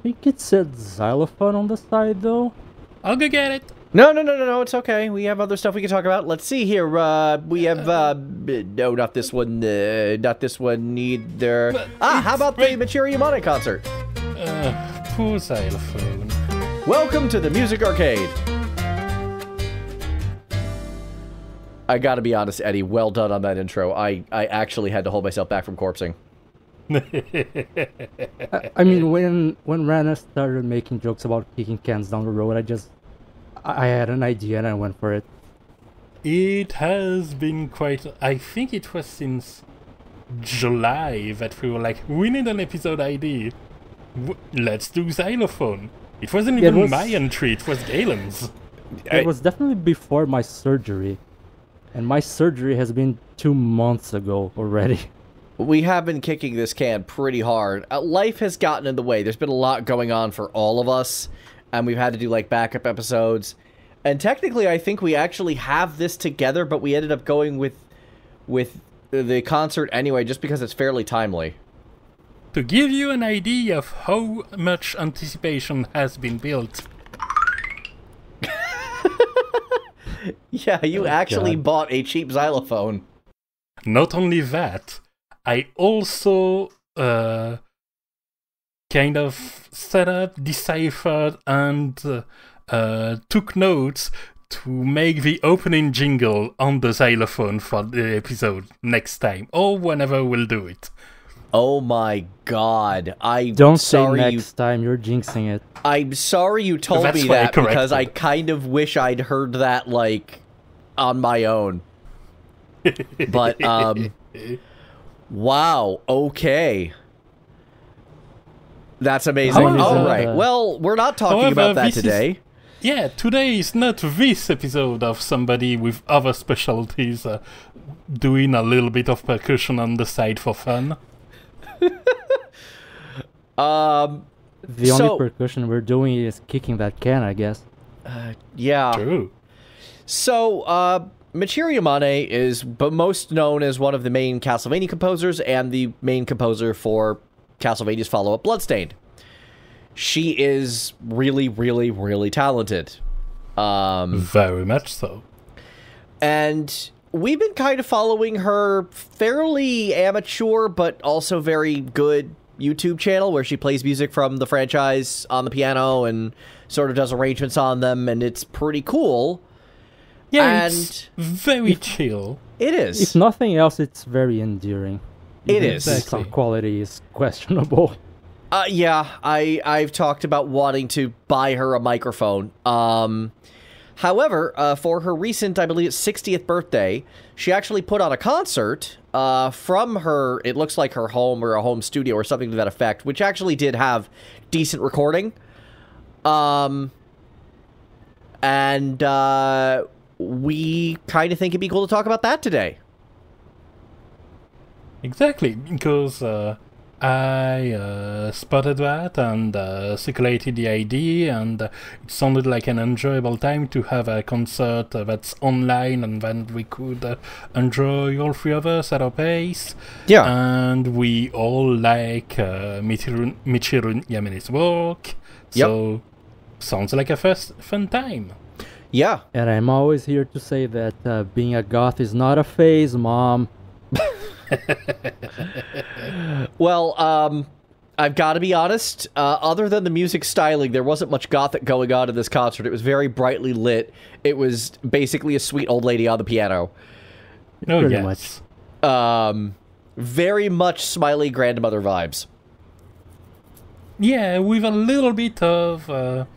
think it said xylophone on the side, though. I'll go get it. No, it's okay. We have other stuff we can talk about. Let's see here. We have, no, not this one. Not this one either. How about the Michiru Yamane concert? Poor xylophone. Welcome to the Music Arcade. I gotta be honest, Eddie, well done on that intro. I actually had to hold myself back from corpsing. I mean, when Rana started making jokes about kicking cans down the road, I had an idea and I went for it. It has been quite... I think it was since July that we were like, we need an episode idea. Let's do xylophone. It wasn't even my entry, it was Galen's. It was definitely before my surgery. And my surgery has been 2 months ago already. We have been kicking this can pretty hard. Life has gotten in the way. There's been a lot going on for all of us. And we've had to do, like, backup episodes. And technically, I think we actually have this together, but we ended up going with the concert anyway, just because it's fairly timely. To give you an idea of how much anticipation has been built. Yeah, you actually bought a cheap xylophone. Not only that, I also kind of set up, deciphered, and took notes to make the opening jingle on the xylophone for the episode next time, or whenever we'll do it. Oh my god. Don't say next time, you're jinxing it. I'm sorry you told me that, because I kind of wish I'd heard that, like, on my own. But, wow, okay. That's amazing. Alright, well, we're not talking about that today. Today is not this episode of somebody with other specialties doing a little bit of percussion on the side for fun. The only percussion we're doing is kicking that can, I guess. Yeah. True. So, Michiru Yamane is most known as one of the main Castlevania composers and the main composer for Castlevania's follow-up, Bloodstained. She is really, really, really talented. Very much so. And we've been kind of following her fairly amateur, but also very good YouTube channel where she plays music from the franchise on the piano and sort of does arrangements on them, and it's pretty cool. Yeah, and it's very chill. It is. If nothing else, it's very endearing. It is. Some quality is questionable. Yeah, I've talked about wanting to buy her a microphone. However, for her recent, I believe it's 60th birthday, she actually put on a concert from her, it looks like her home or a home studio or something to that effect, which actually did have decent recording. And we kind of think it'd be cool to talk about that today. Exactly, because I spotted that and circulated the idea, and it sounded like an enjoyable time to have a concert that's online and then we could enjoy all three of us at our pace. Yeah. And we all like Michiru Yamane's work, so sounds like a fun time. Yeah. And I'm always here to say that being a goth is not a phase, Mom. Well, I've got to be honest, other than the music styling, there wasn't much gothic going on in this concert. It was very brightly lit. It was basically a sweet old lady on the piano. Oh, Pretty yes. much. Very much smiley grandmother vibes. Yeah, with a little bit of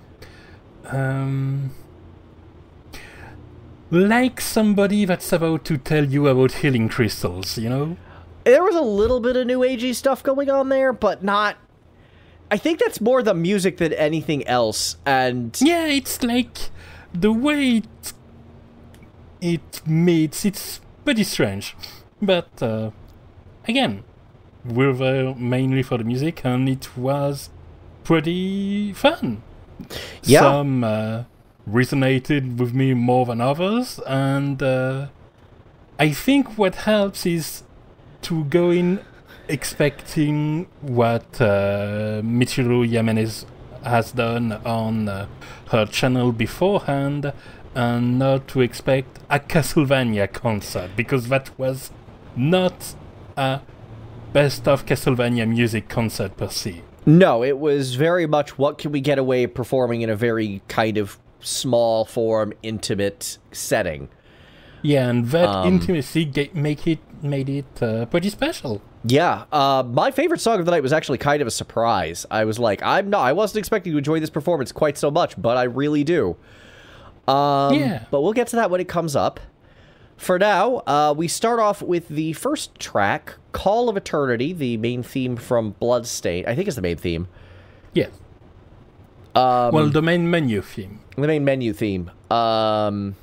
like somebody that's about to tell you about healing crystals, you know? There was a little bit of new agey stuff going on there, but not... I think that's more the music than anything else, and... Yeah, it's like... the way it meets, it's pretty strange. But, again, we're there mainly for the music, and it was pretty fun. Yeah. Some resonated with me more than others, and I think what helps is to go in expecting what Michiru Yamane's has done on her channel beforehand, and not to expect a Castlevania concert, because that was not a best of Castlevania music concert per se. No, it was very much what can we get away performing in a very kind of small form, intimate setting. Yeah, and that intimacy made it pretty special. Yeah, my favorite song of the night was actually kind of a surprise. I was like, I wasn't expecting to enjoy this performance quite so much, but I really do. Yeah. But we'll get to that when it comes up. For now, we start off with the first track, Call of Eternity, the main theme from Bloodstained. I think it's the main theme. Yeah. Well, the main menu theme. The main menu theme. And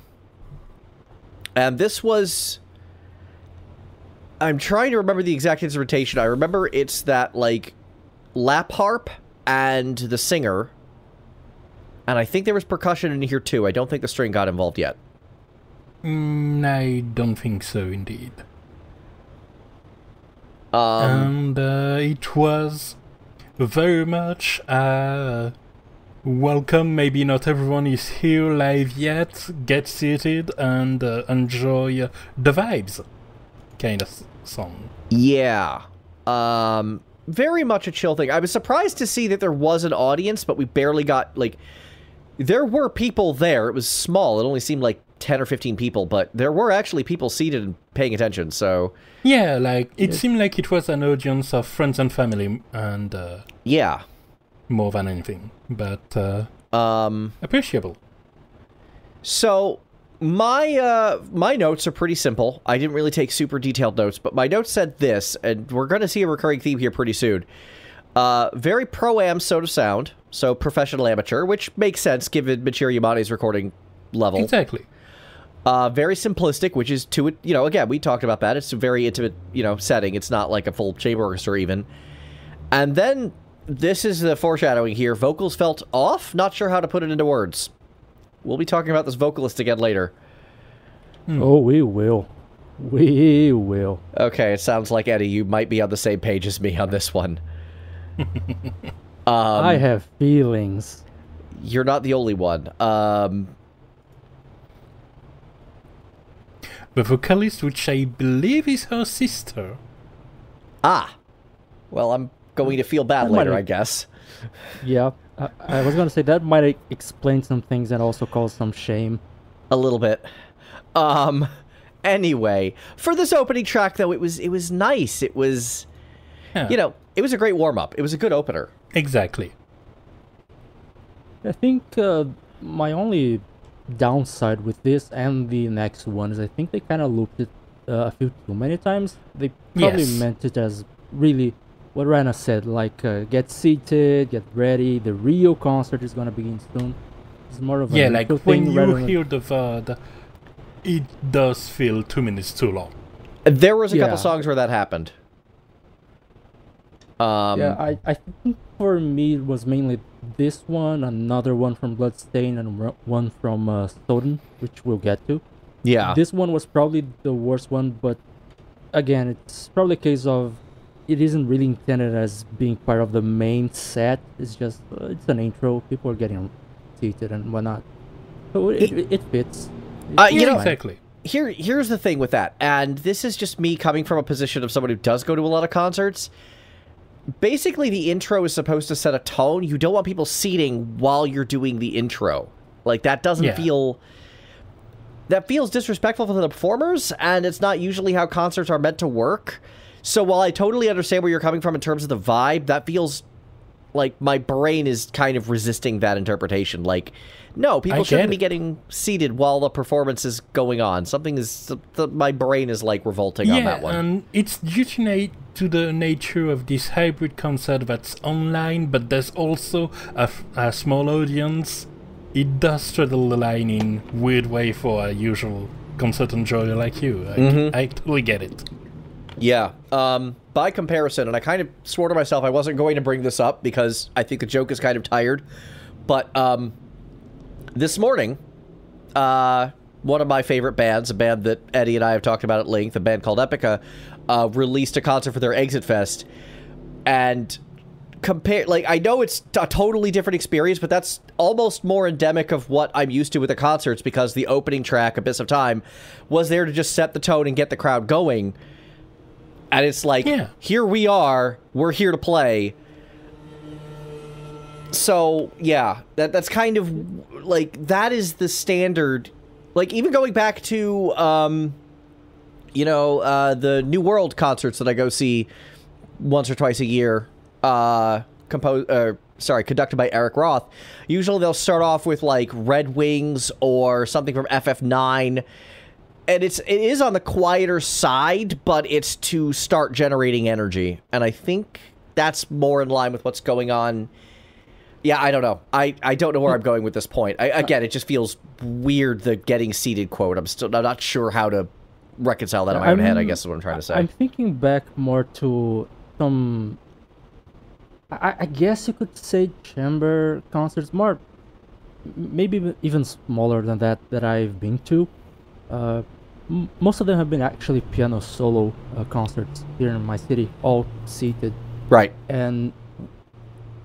this was... I'm trying to remember the exact instrumentation. I remember it's that, like, lap harp and the singer. And I think there was percussion in here, too. I don't think the string got involved yet. I don't think so, indeed. And it was very much welcome. Maybe not everyone is here live yet. Get seated and enjoy the vibes kind of song. Yeah. Very much a chill thing. I was surprised to see that there was an audience, but we barely got, like... There were people there. It was small. It only seemed like 10 or 15 people, but there were actually people seated and paying attention, so... Yeah, like, it seemed like it was an audience of friends and family, and... yeah. More than anything, but, appreciable. So, my notes are pretty simple. I didn't really take super detailed notes, but my notes said this, and we're going to see a recurring theme here pretty soon. Very pro-am sort of sound, so professional amateur, which makes sense given Michiru Yamane's recording level. Exactly. Very simplistic, which is to it, again, we talked about that. It's a very intimate, setting. It's not like a full chamber orchestra even. And then, this is the foreshadowing here. Vocals felt off. Not sure how to put it into words. We'll be talking about this vocalist again later. Oh, we will. We will. Okay, it sounds like, Eddie, you might be on the same page as me on this one. I have feelings. You're not the only one. The vocalist, which I believe is her sister. Ah. Well, I'm going to feel bad later, I guess. Yeah. I was going to say that might explain some things and also cause some shame. A little bit. Anyway, for this opening track, though, it was nice. It was, it was a great warm-up. It was a good opener. Exactly. I think my only downside with this and the next one is I think they kind of looped it a few too many times. They probably meant it as really what Rana said, like get seated, get ready, the real concert is going to begin soon. It's more of a like when you hear the word, it does feel 2 minutes too long. There was a couple songs where that happened. I think for me it was mainly this one, another one from Bloodstained, and one from Soden, which we'll get to. Yeah. This one was probably the worst one, but again, it's probably a case of it isn't really intended as being part of the main set. It's just, it's an intro. People are getting seated and whatnot. So it fits. Exactly. Here's the thing with that, and this is just me coming from a position of someone who does go to a lot of concerts. Basically, the intro is supposed to set a tone. You don't want people seating while you're doing the intro. Like, that doesn't feel... That feels disrespectful for the performers, and it's not usually how concerts are meant to work. So while I totally understand where you're coming from in terms of the vibe, that feels like my brain is kind of resisting that interpretation. Like, no, people shouldn't be getting seated while the performance is going on. Something is... my brain is, like, revolting on that one. Yeah, and it's due to the nature of this hybrid concert that's online, but there's also a small audience. It does straddle the line in weird way for a usual concert enjoyer like you. I totally get it. Yeah. By comparison, and I kind of swore to myself I wasn't going to bring this up because I think the joke is kind of tired, but this morning, one of my favorite bands, a band that Eddie and I have talked about at length, a band called Epica, released a concert for their Exit Fest, and compare, like, I know it's a totally different experience, but that's almost more endemic of what I'm used to with the concerts, because the opening track, Abyss of Time, was there to just set the tone and get the crowd going. And it's like, here we are, we're here to play. So, yeah, that's kind of, like, that is the standard. Like, even going back to, the New World concerts that I go see once or twice a year, conducted by Eric Roth. Usually they'll start off with, like, Red Wings or something from FF9, and it is on the quieter side, but it's to start generating energy, and I think that's more in line with what's going on. Yeah, I don't know. I don't know where I'm going with this point. Again, it just feels weird, the getting seated quote. I'm not sure how to reconcile that in my own head, I guess is what I'm trying to say. I'm thinking back more to some, I guess you could say, chamber concerts, more, maybe even smaller than that I've been to. Most of them have been actually piano solo concerts here in my city, all seated. Right. And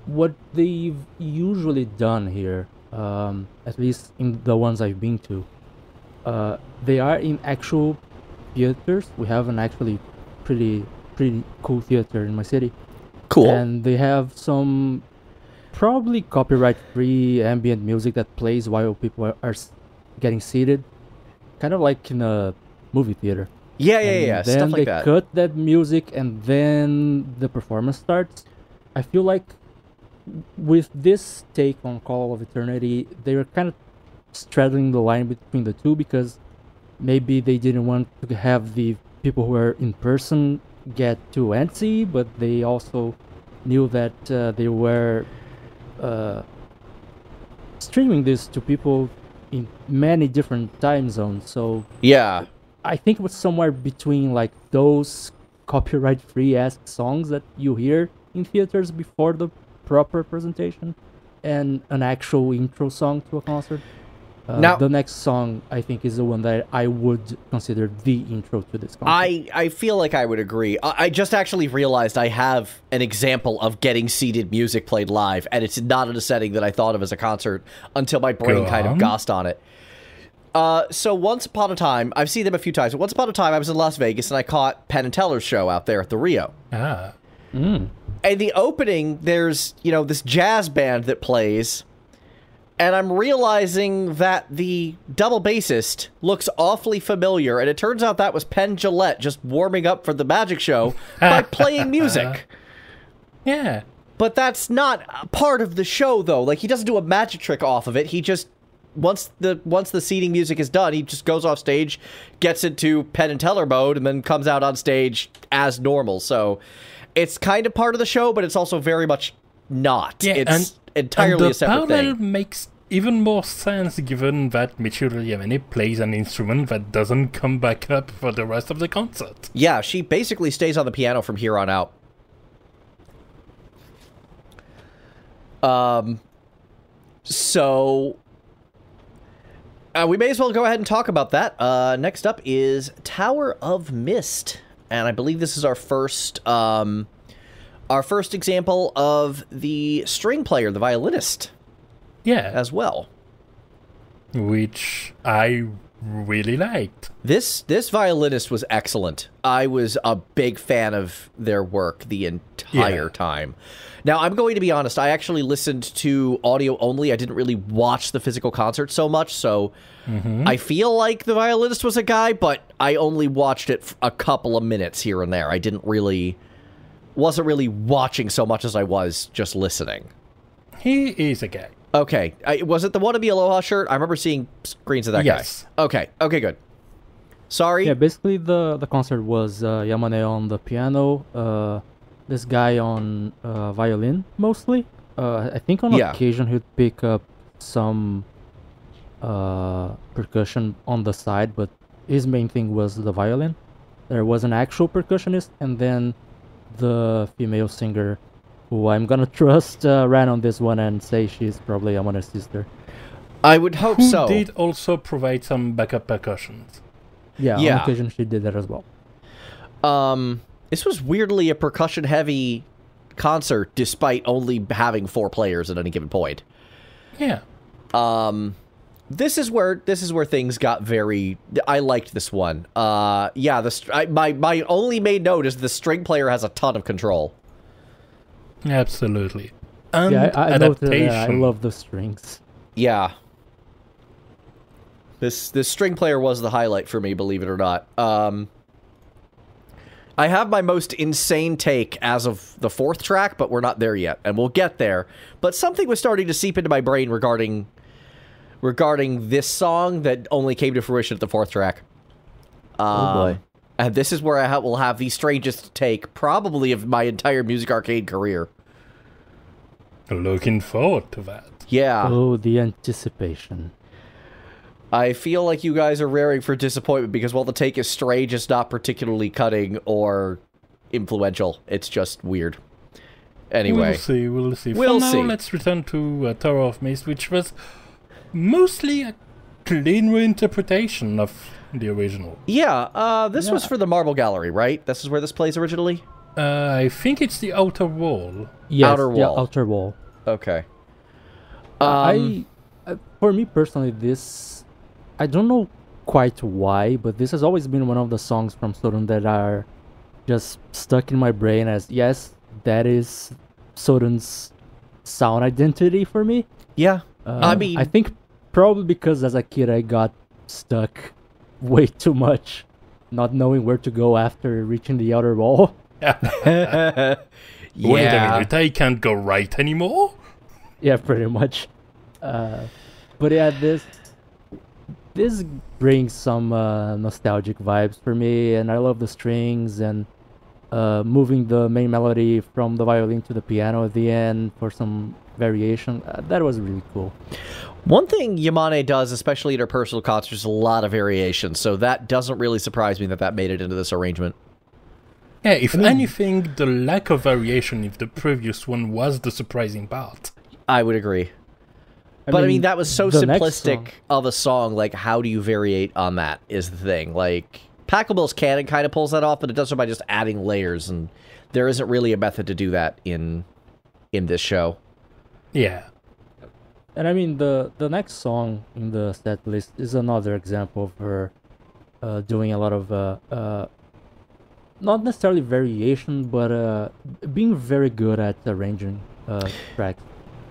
what they've usually done here, at least in the ones I've been to, they are in actual theaters. We have an actually pretty cool theater in my city. Cool. And they have some probably copyright-free ambient music that plays while people are getting seated, kind of like in a movie theater. Yeah, then stuff like that. They cut that music and then the performance starts. I feel like with this take on Call of Eternity, they were kind of straddling the line between the two, because maybe they didn't want to have the people who are in person get too antsy, but they also knew that they were streaming this to people in many different time zones. So yeah, I think it was somewhere between, like, those copyright-free ass songs that you hear in theaters before the proper presentation and an actual intro song to a concert. Now, the next song, I think, is the one that I would consider the intro to this concert. I feel like I would agree. I just actually realized I have an example of getting seated music played live, and it's not in a setting that I thought of as a concert until my brain kind of gossed on it. So once upon a time, I've seen them a few times, but once upon a time I was in Las Vegas and I caught Penn and Teller's show out there at the Rio. And the opening, there's, this jazz band that plays, and I'm realizing that the double bassist looks awfully familiar, and it turns out that was Penn Jillette just warming up for the magic show by playing music. Yeah. But that's not part of the show, though. Like, he doesn't do a magic trick off of it. He just, once the seating music is done, he just goes off stage, gets into Penn and Teller mode, and then comes out on stage as normal. So it's kind of part of the show, but it's also very much not. Yeah, it's entirely a separate thing. The parallel makes even more sense given that Michiru Yamane plays an instrument that doesn't come back up for the rest of the concert. Yeah, she basically stays on the piano from here on out. So we may as well go ahead and talk about that. Next up is Tower of Mist, and I believe this is our first example of the string player, the violinist. Yeah, as well, which I really liked. This violinist was excellent. I was a big fan of their work the entire time. Now, I'm going to be honest, I actually listened to audio only. I didn't really watch the physical concert so much, so I feel like the violinist was a guy, but I only watched it a couple of minutes here and there. I wasn't really watching so much as I was just listening. He is a guy. Okay. Was it the Wannabe Aloha shirt? I remember seeing screens of that guy. Okay, good. Sorry? Yeah, basically the concert was Yamane on the piano, this guy on violin, mostly. I think on occasion he'd pick up some percussion on the side, but his main thing was the violin. There was an actual percussionist, and then the female singer, who I'm gonna trust, ran on this one and say she's probably Yamane's sister. I would hope so. Who did also provide some backup percussions. Yeah, on occasion she did that as well. This was weirdly a percussion-heavy concert despite only having 4 players at any given point. Yeah. This is where things got very. I liked this one. My only main note is the string player has a ton of control. Absolutely. And I noted that. I love the strings. Yeah. This string player was the highlight for me, believe it or not. I have my most insane take as of the 4th track, but we're not there yet, and we'll get there. But something was starting to seep into my brain regarding this song that only came to fruition at the 4th track. Oh boy. And this is where I will have the strangest take, probably of my entire Music Arcade career. Looking forward to that. Yeah. Oh, the anticipation. I feel like you guys are raring for disappointment because while the take is strange, it's not particularly cutting or influential. It's just weird. Anyway. We'll see. For now, let's return to Tower of Mist, which was mostly a clean reinterpretation of the original. Yeah, this was for the Marble Gallery, right? This is where this plays originally? I think it's the Outer Wall. Yes, Outer Wall. Yeah, Outer Wall. Okay. For me personally, I don't know quite why, but this has always been one of the songs from Sodom that are just stuck in my brain as, yes, that is Sodom's sound identity for me. Yeah. I think probably because as a kid I got stuck way too much, not knowing where to go after reaching the outer wall. Yeah. Wait a minute, I can't go right anymore? Yeah, pretty much. But yeah, this brings some nostalgic vibes for me, and I love the strings and moving the main melody from the violin to the piano at the end for some variation. That was really cool. One thing Yamane does, especially at her personal concerts, is a lot of variation, so that doesn't really surprise me that made it into this arrangement. Yeah, if anything, the lack of variation in the previous one was the surprising part. I would agree. But I mean, that was so simplistic of a song. Like, how do you variate on that is the thing. Like, Pachelbel's Canon kind of pulls that off, but it does so by just adding layers, and there isn't really a method to do that in this show. Yeah. And I mean, the next song in the set list is another example of her doing a lot of, not necessarily variation, but being very good at arranging tracks.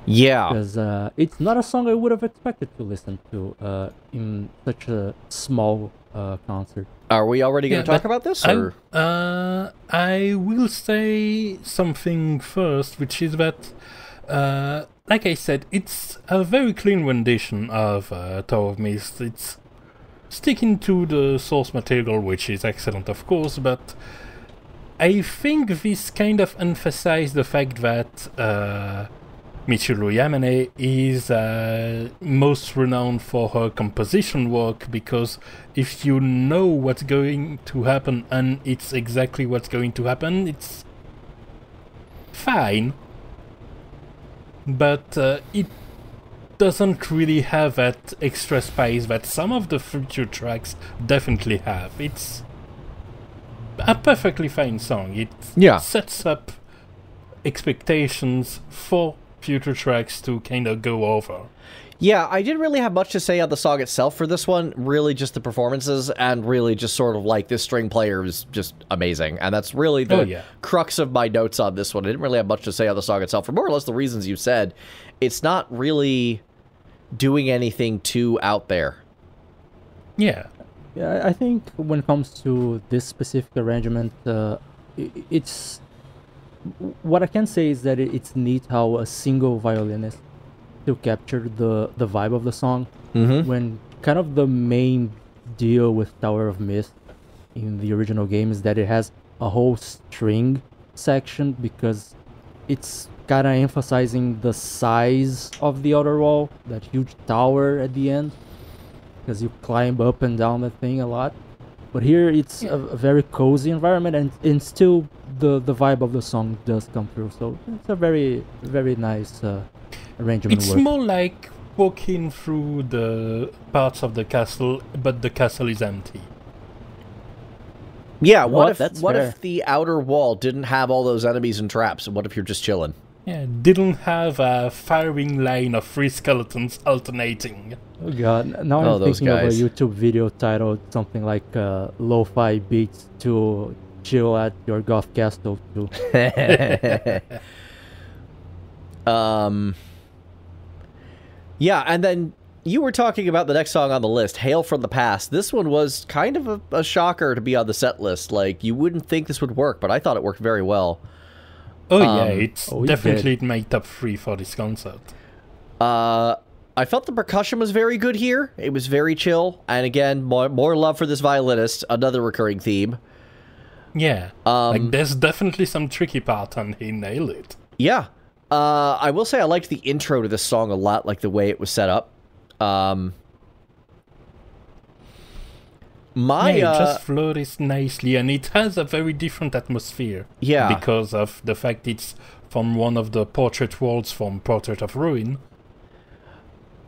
Yeah. Because it's not a song I would have expected to listen to in such a small concert. Are we already going to talk about this? Or? I will say something first, which is that, like I said, it's a very clean rendition of Tower of Mist. It's sticking to the source material, which is excellent, of course, but I think this kind of emphasized the fact that Michiru Yamane is most renowned for her composition work, because if you know what's going to happen and it's exactly what's going to happen, it's fine. But it doesn't really have that extra spice that some of the future tracks definitely have. It's a perfectly fine song. It sets up expectations for future tracks to kind of go over. Yeah, I didn't really have much to say on the song itself for this one. Really just the performances, and really just sort of like this string player is just amazing. And that's really the crux of my notes on this one. I didn't really have much to say on the song itself for more or less the reasons you said. It's not really doing anything too out there. Yeah, I think when it comes to this specific arrangement, it's... What I can say is that it's neat how a single violinist to capture the vibe of the song, when kind of the main deal with Tower of Mist in the original game is that it has a whole string section, because it's kind of emphasizing the size of the outer wall, that huge tower at the end, because you climb up and down that thing a lot. But here it's a very cozy environment, and still the vibe of the song does come through. So it's a very, very nice arrangement. It's more like walking through the parts of the castle, but the castle is empty. Yeah, What what fair. if the outer wall didn't have all those enemies and traps, and what if you're just chilling? Yeah, didn't have a firing line of 3 skeletons alternating. Oh god, now Oh, I'm those thinking of a guys. YouTube video titled something like "Lo-fi beats to chill at your goth castle" too. Yeah, and then you were talking about the next song on the list, Hail from the Past. This one was kind of a shocker to be on the set list. Like, you wouldn't think this would work, but I thought it worked very well. Oh yeah, it's it definitely in my top 3 for this concert. I felt the percussion was very good here. It was very chill. And again, more love for this violinist, another recurring theme. Yeah, like there's definitely some tricky part and he nailed it. Yeah. I will say I liked the intro to this song a lot, like the way it was set up. Yeah, it just flows nicely, and it has a very different atmosphere. Yeah. Because of the fact it's from one of the portrait walls from Portrait of Ruin.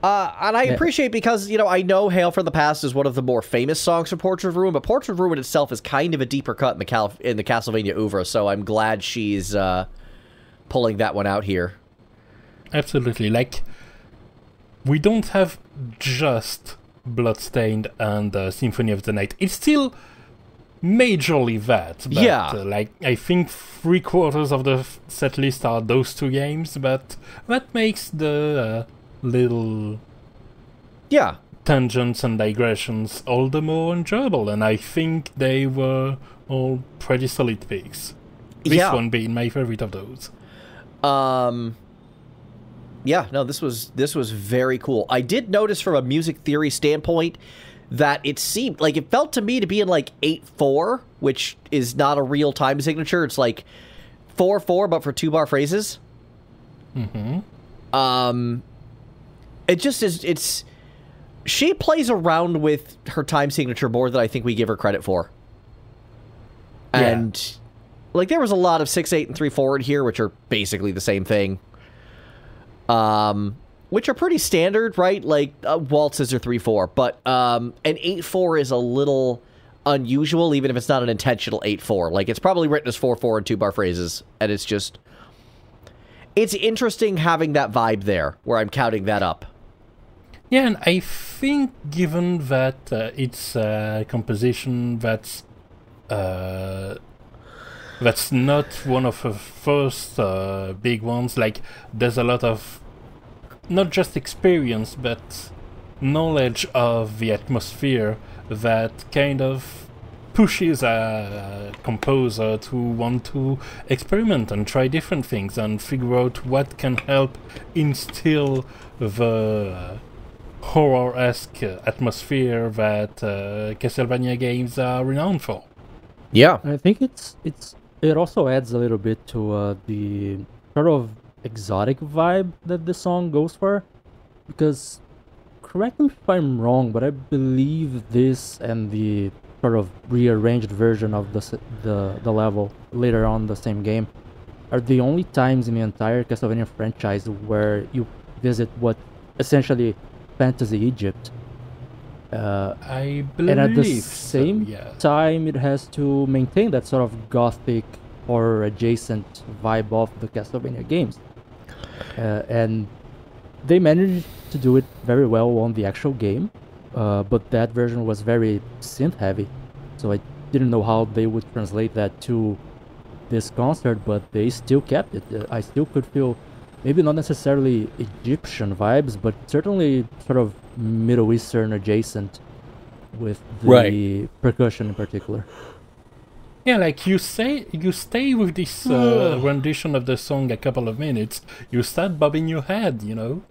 And I appreciate because, I know Hail from the Past is one of the more famous songs from Portrait of Ruin, but Portrait of Ruin itself is kind of a deeper cut in the Castlevania oeuvre, so I'm glad she's pulling that one out here. Absolutely. Like, we don't have just Bloodstained and Symphony of the Night. It's still majorly that. But, Yeah. I think 3/4 of the set list are those 2 games, but that makes the little tangents and digressions all the more enjoyable, and I think they were all pretty solid picks. This one being my favorite of those. Yeah, no, this was very cool. I did notice from a music theory standpoint that it felt to me to be in like 8/4, which is not a real time signature. It's like 4/4, but for 2-bar phrases. It just is. She plays around with her time signature more than I think we give her credit for. And there was a lot of 6/8 and 3/4 in here, which are basically the same thing. Which are pretty standard, right? Like waltzes are 3/4, but an 8/4 is a little unusual, even if it's not an intentional 8/4. Like, it's probably written as 4/4 and 2-bar phrases, and it's interesting having that vibe there, where I'm counting that up. Yeah, and I think given that it's a composition that's not one of her first big ones, like, there's a lot of not just experience, but knowledge of the atmosphere that kind of pushes a composer to want to experiment and try different things and figure out what can help instill the horror-esque atmosphere that Castlevania games are renowned for. Yeah. I think it also adds a little bit to the sort of exotic vibe that the song goes for, because, correct me if I'm wrong, but I believe this and the sort of rearranged version of the level later on the same game are the only times in the entire Castlevania franchise where you visit what essentially fantasy Egypt. I believe and at the same time, it has to maintain that sort of gothic horror adjacent vibe of the Castlevania games. And they managed to do it very well on the actual game, but that version was very synth heavy, so I didn't know how they would translate that to this concert, but they still kept it. I still could feel maybe not necessarily Egyptian vibes, but certainly sort of Middle Eastern adjacent with the percussion in particular. Yeah, like you stay with this rendition of the song a couple of minutes, you start bobbing your head, you know?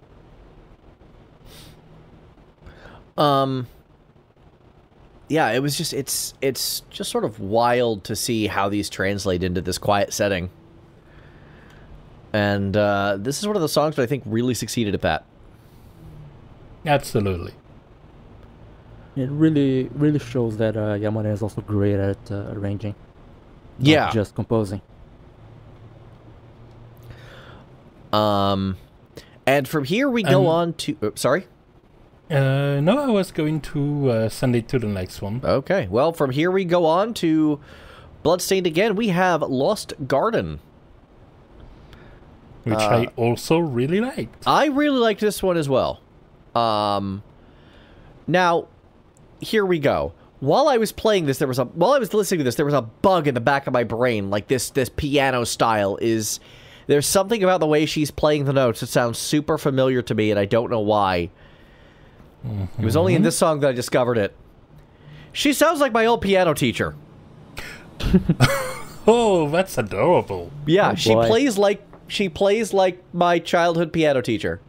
Yeah, it was just, it's just sort of wild to see how these translate into this quiet setting. And this is one of the songs that I think really succeeded at that. Absolutely. It really shows that Yamane is also great at arranging, not just composing. And from here we go on to... sorry? No, I was going to send it to the next one. Okay, well, from here we go on to Bloodstained again. We have Lost Garden. Which I also really liked. I really liked this one as well. Now, here we go. While I was playing this, while I was listening to this, there was a bug in the back of my brain. Like this piano style is... There's something about the way she's playing the notes that sounds super familiar to me, and I don't know why. It was only in this song that I discovered it. She sounds like my old piano teacher. Oh, that's adorable. Yeah, Oh, she plays like my childhood piano teacher.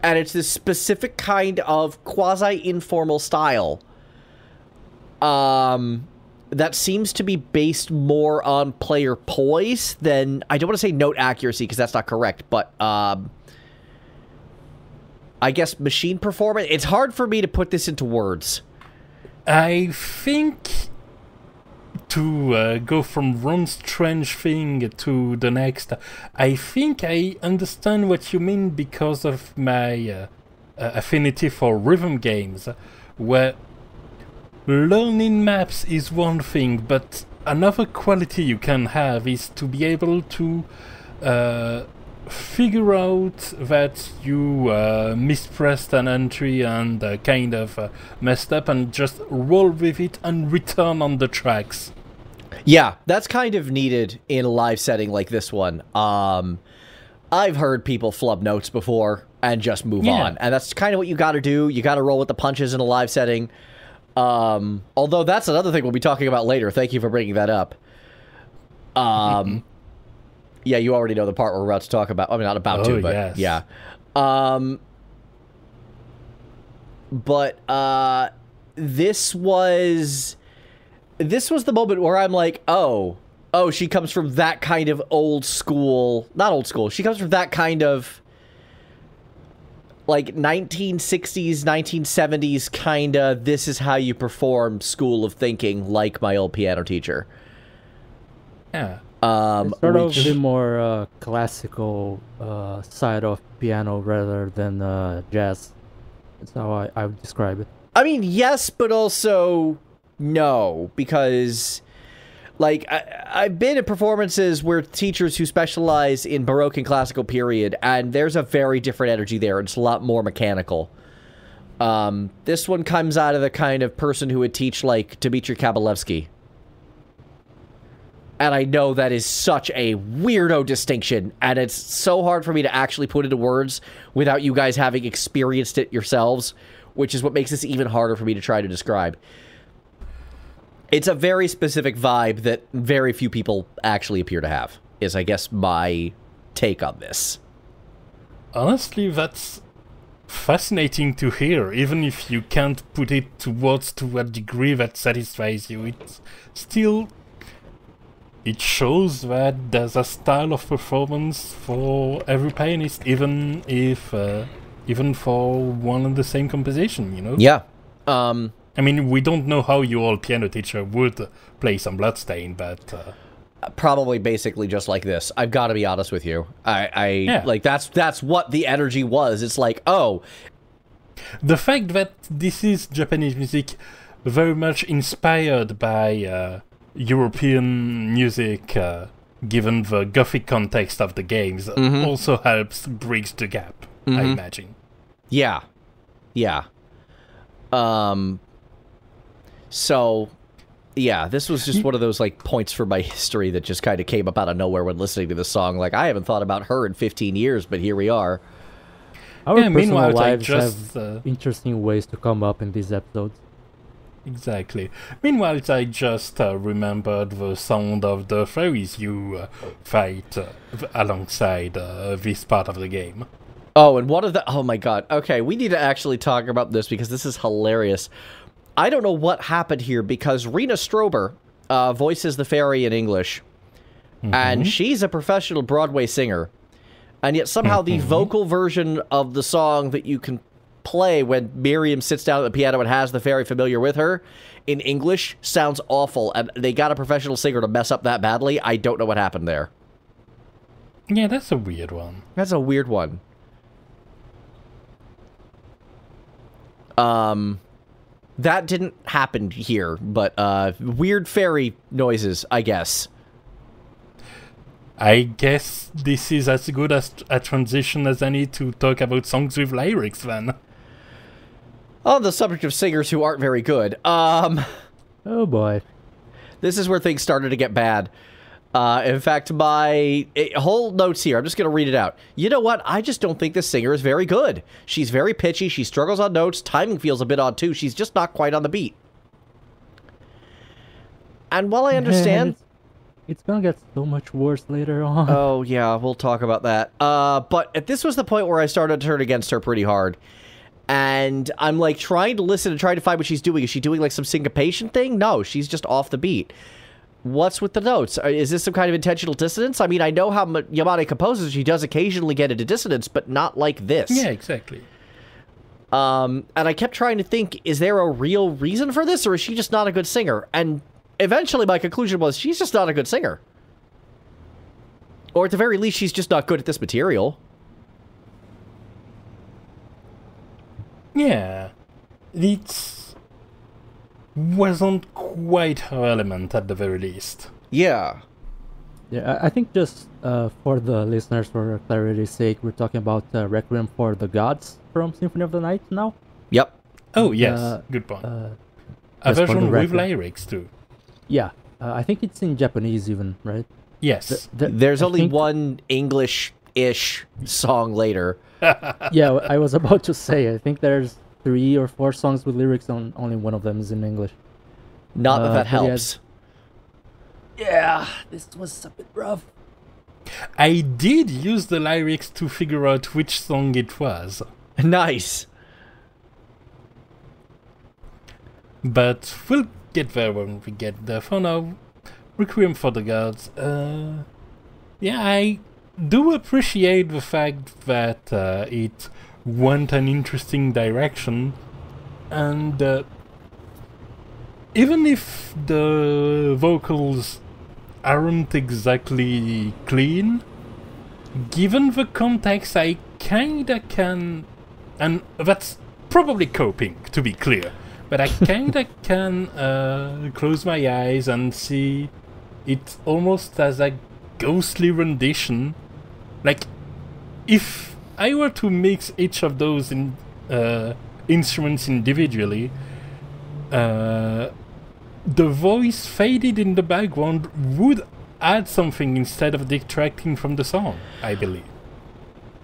And it's this specific kind of quasi-informal style. That seems to be based more on player poise than... I don't want to say note accuracy, because that's not correct, but, I guess machine performance. It's hard for me to put this into words. I think to go from one strange thing to the next, I think I understand what you mean because of my affinity for rhythm games, where learning maps is one thing, but another quality you can have is to be able to figure out that you mispressed an entry and kind of messed up and just roll with it and return on the tracks. Yeah, that's kind of needed in a live setting like this one. I've heard people flub notes before and just move on, and that's kind of what you got to do. You got to roll with the punches in a live setting. Although that's another thing we'll be talking about later. Thank you for bringing that up. Yeah, you already know the part we're about to talk about. I mean, not about to, but yes. yeah. But this was the moment where I'm like, oh, she comes from that kind of old school, not old school. She comes from that kind of like 1960s, 1970s kind of this is how you perform school of thinking, like my old piano teacher. Yeah. It's sort of the more classical side of piano rather than jazz. That's how I would describe it. I mean, yes, but also no, because like I've been at performances where teachers who specialize in Baroque and classical period, and there's a very different energy there. It's a lot more mechanical. This one comes out of the kind of person who would teach like Dmitri Kabalevsky. And I know that is such a weirdo distinction, and it's so hard for me to actually put into words without you guys having experienced it yourselves, which is what makes this even harder for me to try to describe. It's a very specific vibe that very few people actually appear to have, is I guess my take on this. Honestly, that's fascinating to hear, even if you can't put it to words to a degree that satisfies you. It's still... It shows that there's a style of performance for every pianist, even for one and the same composition, you know? Yeah. I mean, we don't know how your old piano teacher would play some Bloodstained, but... Probably basically just like this. I've got to be honest with you. Like, that's what the energy was. It's like, oh... The fact that this is Japanese music very much inspired by... European music, given the gothic context of the games, also helps bridge the gap, I imagine. Yeah. So, yeah, this was just one of those, like, points for my history that just kind of came up out of nowhere when listening to this song. Like, I haven't thought about her in 15 years, but here we are. Our personal meanwhile, lives have interesting ways to come up in these episodes. Exactly. Meanwhile, I just remembered the sound of the fairies you fight alongside this part of the game. Oh, and one of the... Oh, my God. Okay, we need to actually talk about this because this is hilarious. I don't know what happened here because Rena Strober voices the fairy in English, and she's a professional Broadway singer, and yet somehow the vocal version of the song that you can play when Miriam sits down at the piano and has the fairy familiar with her in English sounds awful, and they got a professional singer to mess up that badly. I don't know what happened there. Yeah, that's a weird one. That's a weird one. That didn't happen here, but weird fairy noises, I guess. I guess this is as good as a transition as any to talk about songs with lyrics, then. On the subject of singers who aren't very good, Oh boy. this is where things started to get bad. In fact, my whole notes here, I'm just going to read it out. You know what? I just don't think this singer is very good. She's very pitchy. She struggles on notes. Timing feels a bit odd, too. She's just not quite on the beat. And while I understand... It's gonna get so much worse later on. Oh, yeah, we'll talk about that. But this was the point where I started to turn against her pretty hard. And I'm, like, trying to listen and trying to find what she's doing. Is she doing, like, some syncopation thing? No, she's just off the beat. What's with the notes? Is this some kind of intentional dissonance? I mean, I know how Yamane composes. She does occasionally get into dissonance, but not like this. Yeah, exactly. And I kept trying to think, is there a real reason for this, or is she just not a good singer? And eventually my conclusion was, she's just not a good singer. Or at the very least, she's just not good at this material. Yeah. It wasn't quite her element at the very least. Yeah. Yeah, I think just for the listeners, for clarity's sake, we're talking about Requiem for the Gods from Symphony of the Night now. Yep. Oh, yes. Good point. A version with lyrics, too. Yeah. I think it's in Japanese even, right? Yes. There's only one English-ish song later. Yeah, I was about to say, I think there's 3 or 4 songs with lyrics, on only one of them is in English. Not that helps. Yeah, this was a bit rough. I did use the lyrics to figure out which song it was. Nice. But we'll get there when we get there. For now, Requiem for the Gods. Yeah, I do appreciate the fact that it went an interesting direction, and even if the vocals aren't exactly clean, given the context, I kinda can, and that's probably coping, to be clear, but I kinda can close my eyes and see it almost as a ghostly rendition. Like, if I were to mix each of those instruments individually, the voice faded in the background would add something instead of detracting from the song, I believe.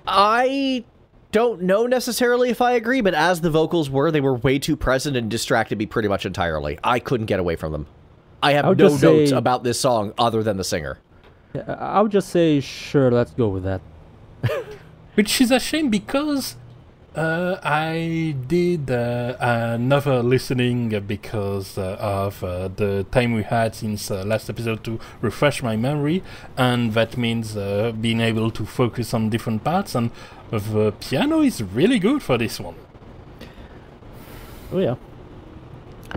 I don't know necessarily if I agree, but as the vocals were, they were way too present and distracted me pretty much entirely. I couldn't get away from them. I have no notes about this song other than the singer. I would just say, sure, let's go with that. Which is a shame, because I did another listening because of the time we had since last episode to refresh my memory, and that means being able to focus on different parts, and the piano is really good for this one. Oh yeah.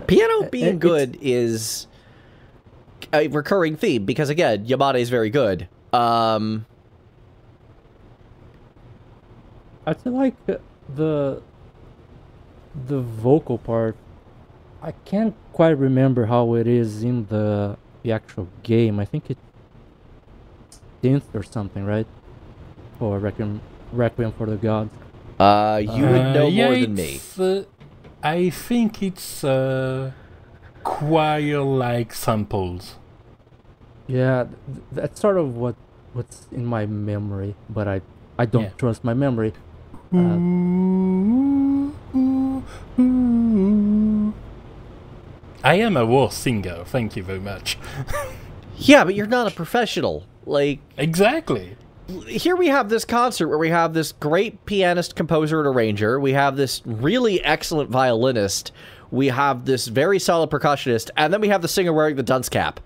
Piano being good is a recurring theme, because again, Yamane is very good. I feel like the vocal part, I can't quite remember how it is in the actual game. I think it's synth or something, right? Or Requiem for the Gods. You would know more than me. I think it's choir-like samples. Yeah, that's sort of what's in my memory, but I don't trust my memory. I am a worse singer, thank you very much. Yeah, but you're not a professional. Like, exactly. Here we have this concert where we have this great pianist, composer, and arranger. We have this really excellent violinist. We have this very solid percussionist. And then we have the singer wearing the dunce cap.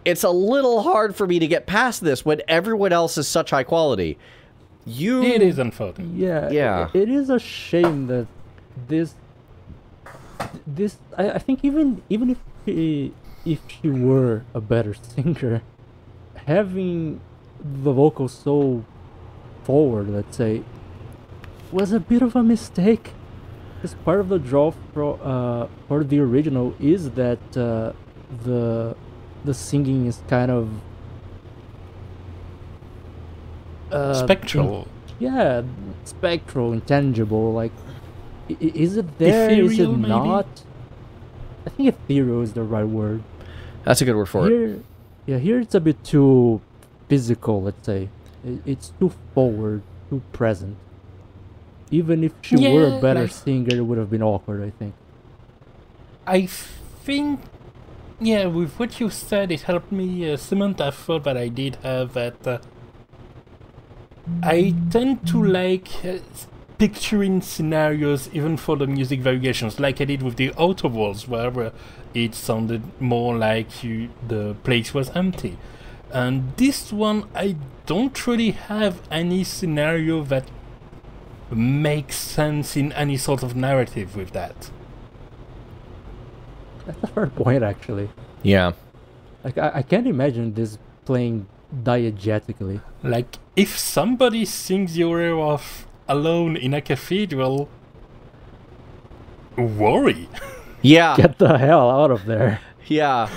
It's a little hard for me to get past this when everyone else is such high quality. It is unfortunate. Yeah. It is a shame that this I think even if she were a better singer, having the vocals so forward, let's say, was a bit of a mistake. Because part of the draw for the original is that the singing is kind of spectral. Spectral, intangible. Like, is it there? Ethereal, is it maybe? not? I think ethereal is the right word. That's a good word for it. Here it's a bit too physical, let's say. It's too forward, too present. Even if she were a better singer, it would have been awkward, I think. I think, with what you said, it helped me cement a thought that I did have that I tend to like picturing scenarios even for the music variations, like I did with the Outer Worlds, where it sounded more like the place was empty. And this one, I don't really have any scenario that makes sense in any sort of narrative with that. That's a fair point, actually. Yeah. Like, I can't imagine this playing diegetically. Like, if somebody sings your ear off alone in a cathedral, worry. Yeah. Get the hell out of there. Yeah.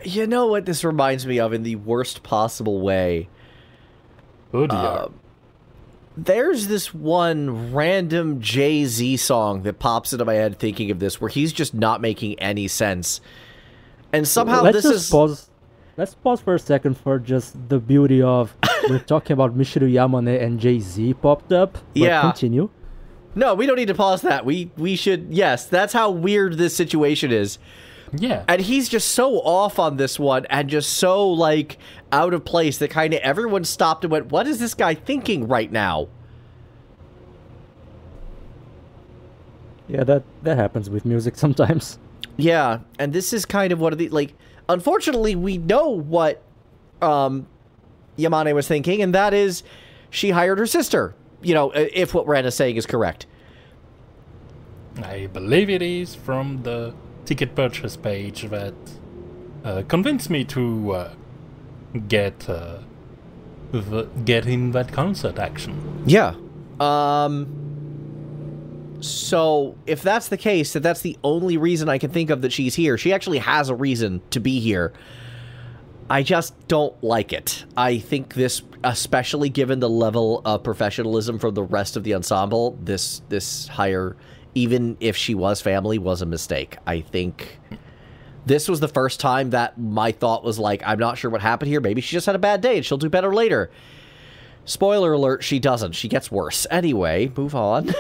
You know what this reminds me of in the worst possible way? Oh dear. There's this one random Jay-Z song that pops into my head thinking of this, where he's just not making any sense. And somehow Pause. Let's pause for a second for just the beauty of we're talking about Michiru Yamane and Jay-Z popped up. But yeah. Continue. No, we don't need to pause that. We should... Yes, that's how weird this situation is. Yeah. And he's just so off on this one and just so, like, out of place that kind of everyone stopped and went, what is this guy thinking right now? Yeah, that happens with music sometimes. Yeah, and this is kind of one of the, like... Unfortunately, we know what Yamane was thinking, and that is she hired her sister. You know, if what Ren is saying is correct. I believe it is from the ticket purchase page that convinced me to get in that concert action. Yeah. So, if that's the case, that's the only reason I can think of that she's here. She actually has a reason to be here. I just don't like it. I think this, especially given the level of professionalism from the rest of the ensemble, this hire, even if she was family, was a mistake. I think this was the first time that my thought was like, I'm not sure what happened here. Maybe she just had a bad day and she'll do better later. Spoiler alert, she doesn't. She gets worse. Anyway, move on.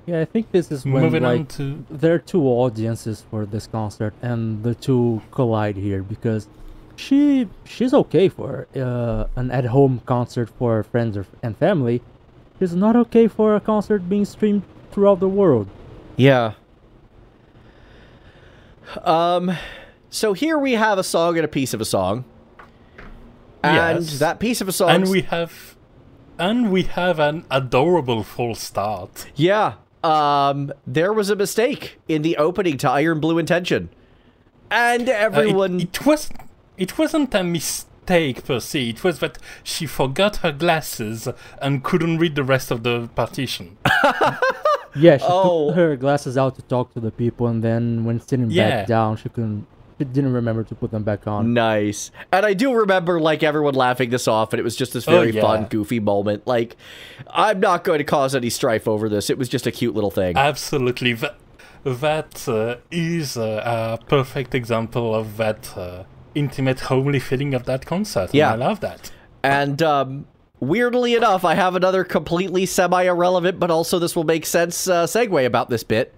Yeah, I think this is when Moving on like to... there are two audiences for this concert, and the two collide here because she's okay for an at-home concert for friends and family. She's not okay for a concert being streamed throughout the world. Yeah. So here we have a song and a piece of a song, and Yes. that piece of a song, and we have an adorable false start. Yeah. There was a mistake in the opening to Iron Blue Intention. And everyone... It wasn't a mistake per se. It was that she forgot her glasses and couldn't read the rest of the partition. Yeah, she took her glasses out to talk to the people, and then when sitting Yeah. back down, she didn't remember to put them back on. Nice. And I do remember, like, everyone laughing this off, and it was just this very yeah. fun, goofy moment. Like, I'm not going to cause any strife over this. It was just a cute little thing. Absolutely. That is a perfect example of that intimate, homely feeling of that concert. Yeah. And I love that. And, weirdly enough, I have another completely semi-irrelevant, but also this will make sense, segue about this bit.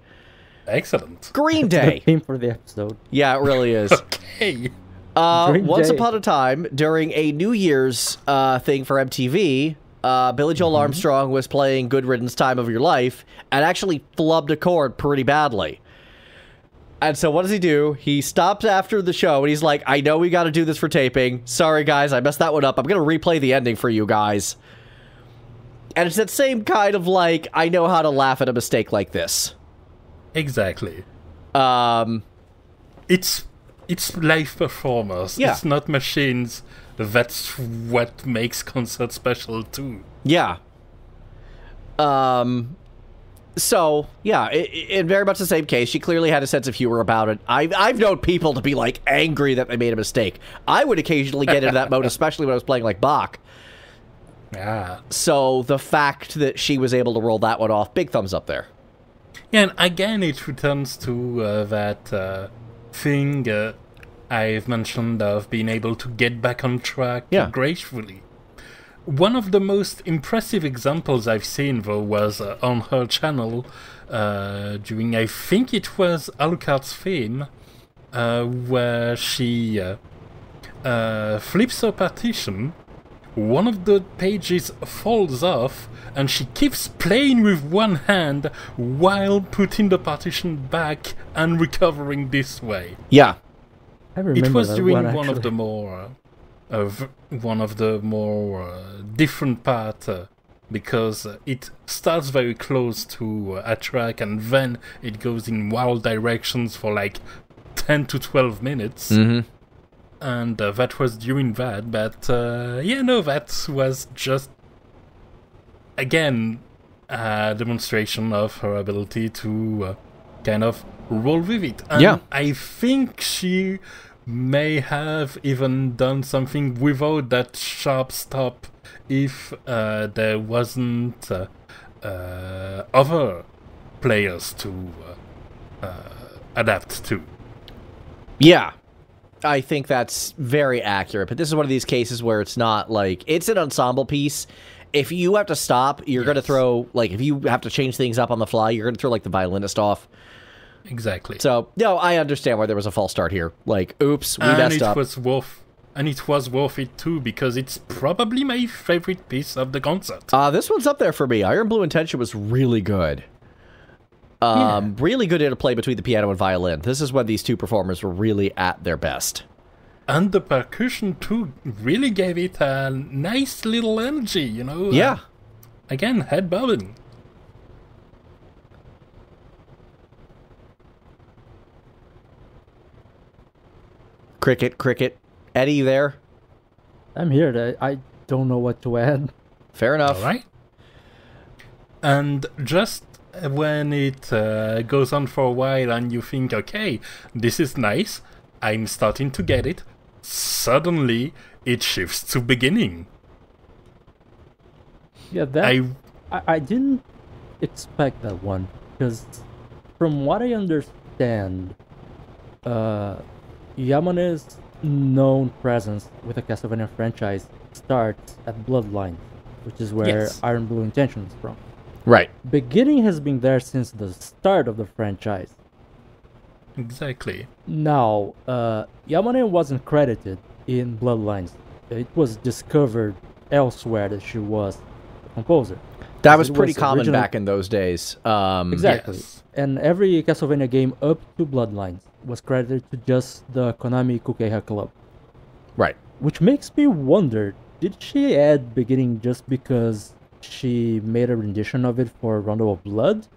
Excellent. Green The Day. theme for the episode. Yeah, it really is. Okay. Once Day. upon a time, during a New Year's thing for MTV, Billy Joel Armstrong was playing Good Riddance Time of Your Life and actually flubbed a chord pretty badly. And so what does he do? He stops after the show and he's like, I know we got to do this for taping. Sorry, guys, I messed that one up. I'm going to replay the ending for you guys. And it's that same kind of like, I know how to laugh at a mistake like this. Exactly. It's live performers. Yeah. It's not machines. That's what makes concerts special too. Yeah. So, yeah, in very much the same case, she clearly had a sense of humor about it. I've known people to be, like, angry that they made a mistake. I would occasionally get into that mode, especially when I was playing, like, Bach. Yeah. So the fact that she was able to roll that one off, big thumbs up there. Yeah, and again, it returns to that thing I've mentioned of being able to get back on track gracefully. One of the most impressive examples I've seen, though, was on her channel during, I think it was Alucard's theme, where she flips her partition, one of the pages falls off, and she keeps playing with one hand while putting the partition back and recovering this way. Yeah. I remember it was that during one one of the more different part because it starts very close to a track and then it goes in wild directions for like 10 to 12 minutes. Mm-hmm. And that was during that, but that was just again a demonstration of her ability to kind of roll with it. And I think she may have even done something without that sharp stop if there wasn't other players to adapt to. Yeah. I think that's very accurate, but this is one of these cases where it's not like, it's an ensemble piece. If you have to stop, you're going to throw, like, if you have to change things up on the fly, you're going to throw, like, the violinist off. Exactly. So, no, I understand why there was a false start here. Like, oops, we messed up. And it was worth it, too, because it's probably my favorite piece of the concert. This one's up there for me. Iron Blue Intention was really good. Really good interplay between the piano and violin. This is when these two performers were really at their best. And the percussion, too, really gave it a nice little energy, you know? Yeah. Again, head bobbing. Cricket. Eddie, you there? I'm here. I don't know what to add. Fair enough. All right. And just when it goes on for a while and you think, okay, this is nice, I'm starting to get it, suddenly it shifts to beginning. Yeah, I didn't expect that one, because from what I understand, Yamane's known presence with the Castlevania franchise starts at Bloodlines, which is where Iron Blue Intention is from. Right. Beginning has been there since the start of the franchise. Exactly. Now, Yamane wasn't credited in Bloodlines. It was discovered elsewhere that she was a composer. That was pretty common back in those days. Exactly. Yes. And every Castlevania game up to Bloodlines was credited to just the Konami Kukeiha Club. Right. Which makes me wonder, did she add Beginning just because she made a rendition of it for Rondo of Blood?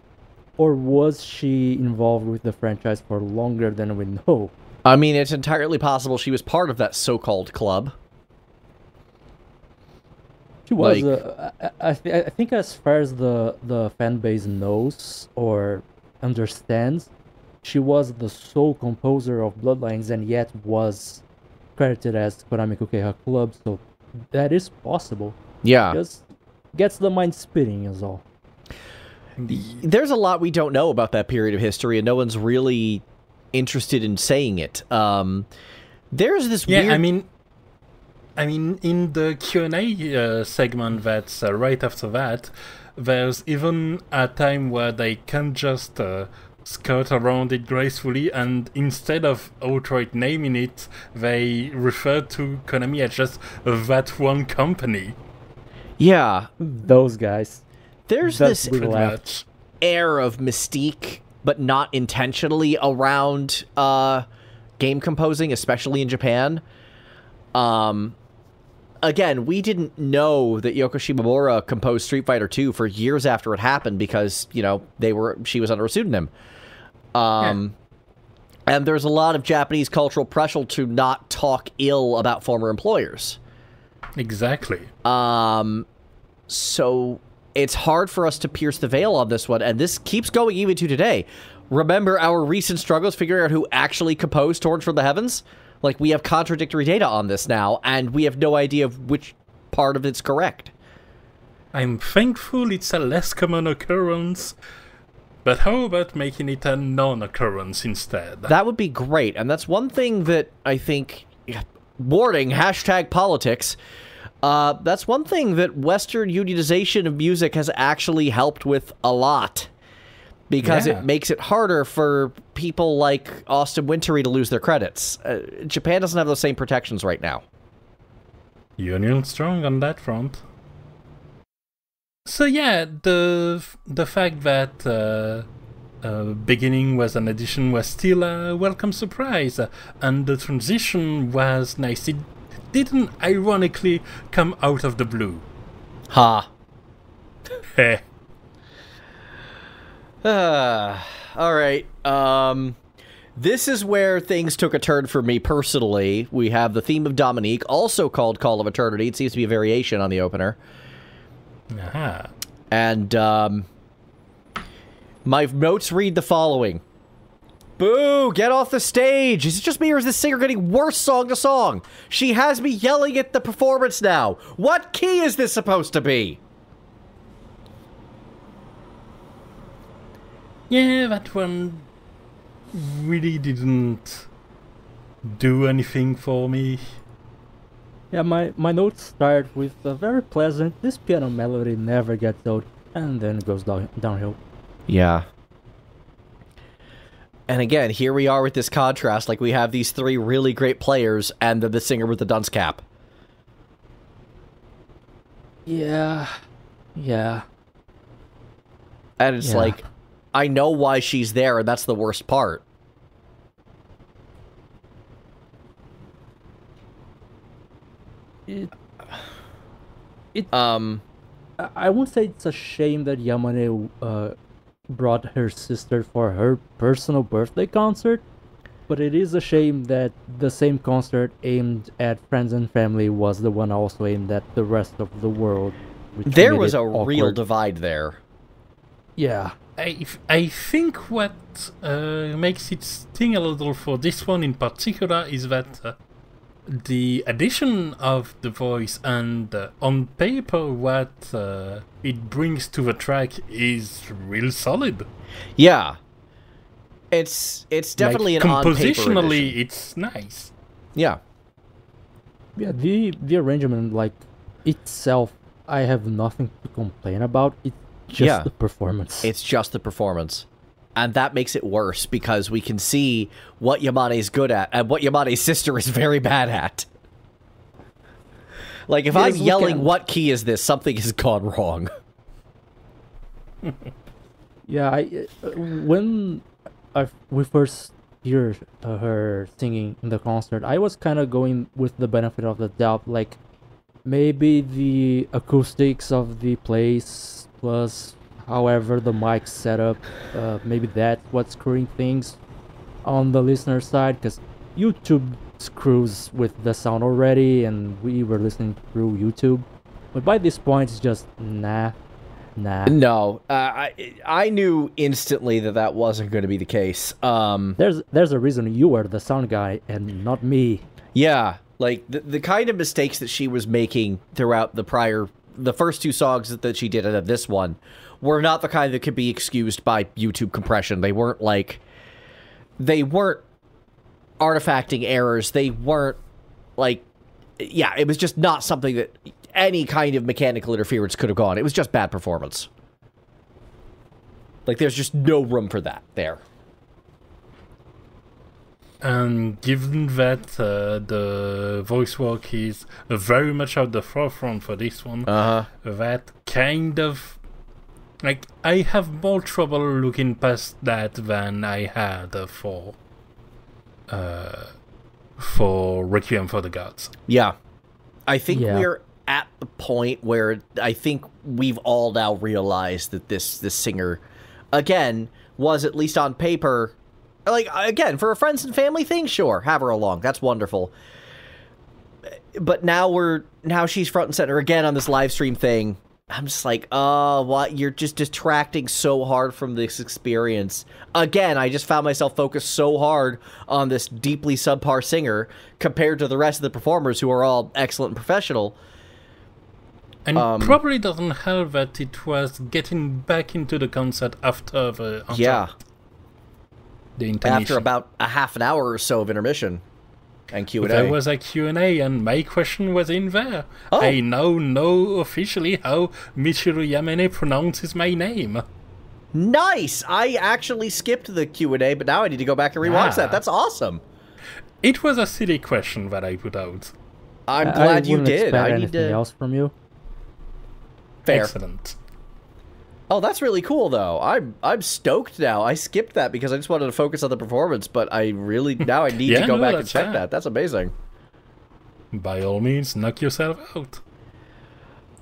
Or was she involved with the franchise for longer than we know? I mean, it's entirely possible she was part of that so-called club. She was, I think as far as the fan base knows or understands, she was the sole composer of Bloodlines and yet was credited as Konami Kukeiha Club, so that is possible. Yeah. Just gets the mind spinning is all. There's a lot we don't know about that period of history, and no one's really interested in saying it. There's this weird... I mean, in the Q&A segment that's right after that, there's even a time where they can just skirt around it gracefully, and instead of outright naming it, they refer to Konami as just that one company. Yeah. Those guys. There's this air of mystique, but not intentionally, around game composing, especially in Japan. Again, we didn't know that Yoko Shimomura composed Street Fighter 2 for years after it happened because, you know, she was under a pseudonym. And there's a lot of Japanese cultural pressure to not talk ill about former employers. Exactly. So it's hard for us to pierce the veil on this one, and this keeps going even to today. Remember our recent struggles figuring out who actually composed Torrents from the Heavens? Like, we have contradictory data on this now, and we have no idea of which part of it's correct. I'm thankful it's a less common occurrence, but how about making it a non-occurrence instead? That would be great, and that's one thing that I think... Warning, #politics. That's one thing that Western unionization of music has actually helped with a lot. Because it makes it harder for people like Austin Wintory to lose their credits. Japan doesn't have those same protections right now. Union strong on that front. So yeah, the fact that beginning was an addition was still a welcome surprise, and the transition was nice. It didn't ironically come out of the blue. Ha. Heh. Alright, this is where things took a turn for me personally. We have the theme of Dominique, also called Call of Eternity. It seems to be a variation on the opener. Aha. And, my notes read the following. Boo! Get off the stage! Is it just me or is this singer getting worse song to song? She has me yelling at the performance now. What key is this supposed to be? Yeah, that one really didn't do anything for me. Yeah, my notes start with a very pleasant, this piano melody never gets old, and then goes downhill. Yeah. And again, here we are with this contrast, like we have these three really great players, and then the singer with the dunce cap. Yeah. And it's like, I know why she's there, and that's the worst part. I won't say it's a shame that Yamane brought her sister for her personal birthday concert, but it is a shame that the same concert aimed at friends and family was the one also aimed at the rest of the world. There was a real divide there. Yeah. I think what makes it sting a little for this one in particular is that the addition of the voice and on paper what it brings to the track is real solid. Yeah. It's definitely like, an on-paper compositionally, edition. it's nice. Yeah. Yeah, the arrangement, like, itself, I have nothing to complain about. It's just the performance. It's just the performance. And that makes it worse, because we can see what Yamane's good at, and what Yamane's sister is very bad at. Like, if I'm yelling, what key is this, something has gone wrong. Yeah, when we first hear her singing in the concert, I was kind of going with the benefit of the doubt, like, maybe the acoustics of the place, plus however the mic's set up, maybe that's what's screwing things on the listener side, because YouTube screws with the sound already, and we were listening through YouTube. But by this point, it's just, nah. No, I knew instantly that wasn't going to be the case. There's a reason you are the sound guy and not me. Yeah, like, the kind of mistakes that she was making throughout the first two songs that she did, and this one, were not the kind that could be excused by YouTube compression. They weren't artifacting errors. They weren't, like, yeah, it was just not something that any kind of mechanical interference could have gone. It was just bad performance. Like, there's just no room for that there. And given that the voice work is very much at the forefront for this one, that kind of... Like, I have more trouble looking past that than I had for Requiem for the Gods. Yeah. I think we're at the point where I think we've all now realized that this singer, again, was at least on paper... Like, again, for a friends and family thing, sure, have her along. That's wonderful. But now she's front and center again on this live stream thing. I'm just like, what? You're just detracting so hard from this experience. Again, I just found myself focused so hard on this deeply subpar singer compared to the rest of the performers who are all excellent and professional. And probably doesn't help that it was getting back into the concert after the entr'acte. Yeah. The intermission. After about a half an hour or so of intermission and Q&A. There was a Q&A and my question was in there. Oh. I now know officially how Michiru Yamane pronounces my name. Nice! I actually skipped the Q&A, but now I need to go back and rewatch that. That's awesome. It was a silly question that I put out. I'm glad you wouldn't did. expect I need anything to... else from you. Fair. Excellent. Oh, that's really cool, though. I'm stoked now. I skipped that because I just wanted to focus on the performance, but I really... Now I need to go back and check that. That's amazing. By all means, knock yourself out.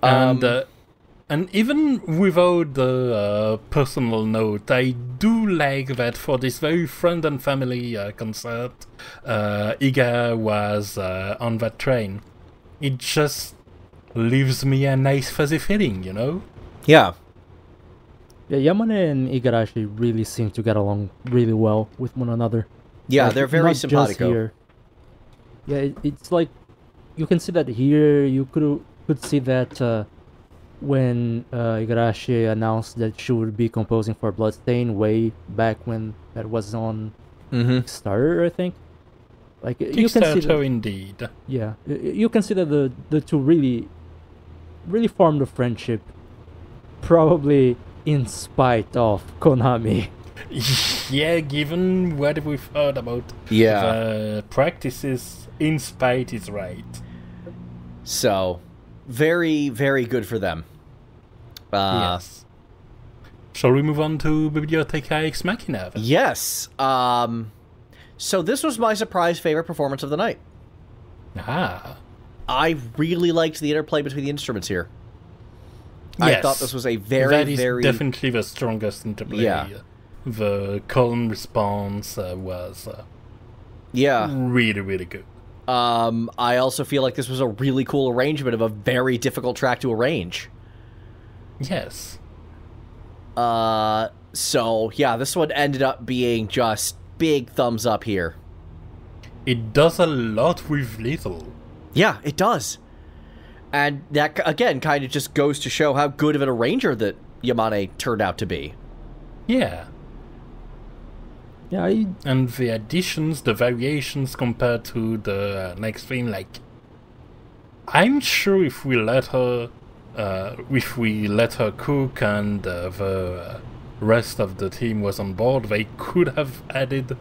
And even without the personal note, I do like that for this very friend and family concert, Iga was on that train. It just leaves me a nice fuzzy feeling, you know? Yeah. Yeah, Yamane and Igarashi really seem to get along really well with one another. Yeah, Like, they're very not just simpatico. here. Yeah, it's like you can see that here. You could see that when Igarashi announced that she would be composing for Bloodstained way back when that was on Kickstarter, I think. Like you can see that, indeed. yeah, you can see that the two really formed a friendship, probably in spite of Konami. Yeah, given what we've heard about the practices, in spite is right. So, very, very good for them. Yes. Shall we move on to Bibliotheca Ex Machina? Yes. So this was my surprise favorite performance of the night. Ah. I really liked the interplay between the instruments here. Yes. I thought this was a very, that is very... definitely the strongest interplay. Yeah. The calm response was really, really good. I also feel like this was a really cool arrangement of a very difficult track to arrange. Yes. So, yeah, this one ended up being just big thumbs up here. It does a lot with little. Yeah, it does. And that, again, kind of just goes to show how good of an arranger that Yamane turned out to be. Yeah. Yeah, and the additions, the variations compared to the next thing, like, I'm sure if we let her cook and the rest of the team was on board, they could have added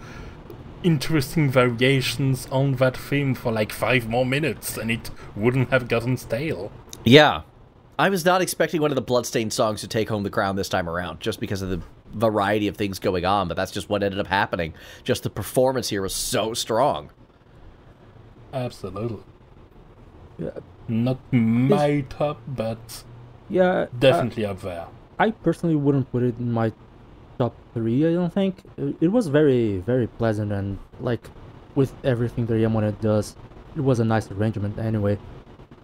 interesting variations on that theme for like 5 more minutes and it wouldn't have gotten stale. Yeah. I was not expecting one of the Bloodstained songs to take home the crown this time around, just because of the variety of things going on, but that's just what ended up happening. Just the performance here was so strong. Absolutely. Yeah. Not my top, but yeah, definitely up there. I personally wouldn't put it in my top 3, I don't think. It was very, very pleasant, and like with everything that Yamane does, it was a nice arrangement anyway.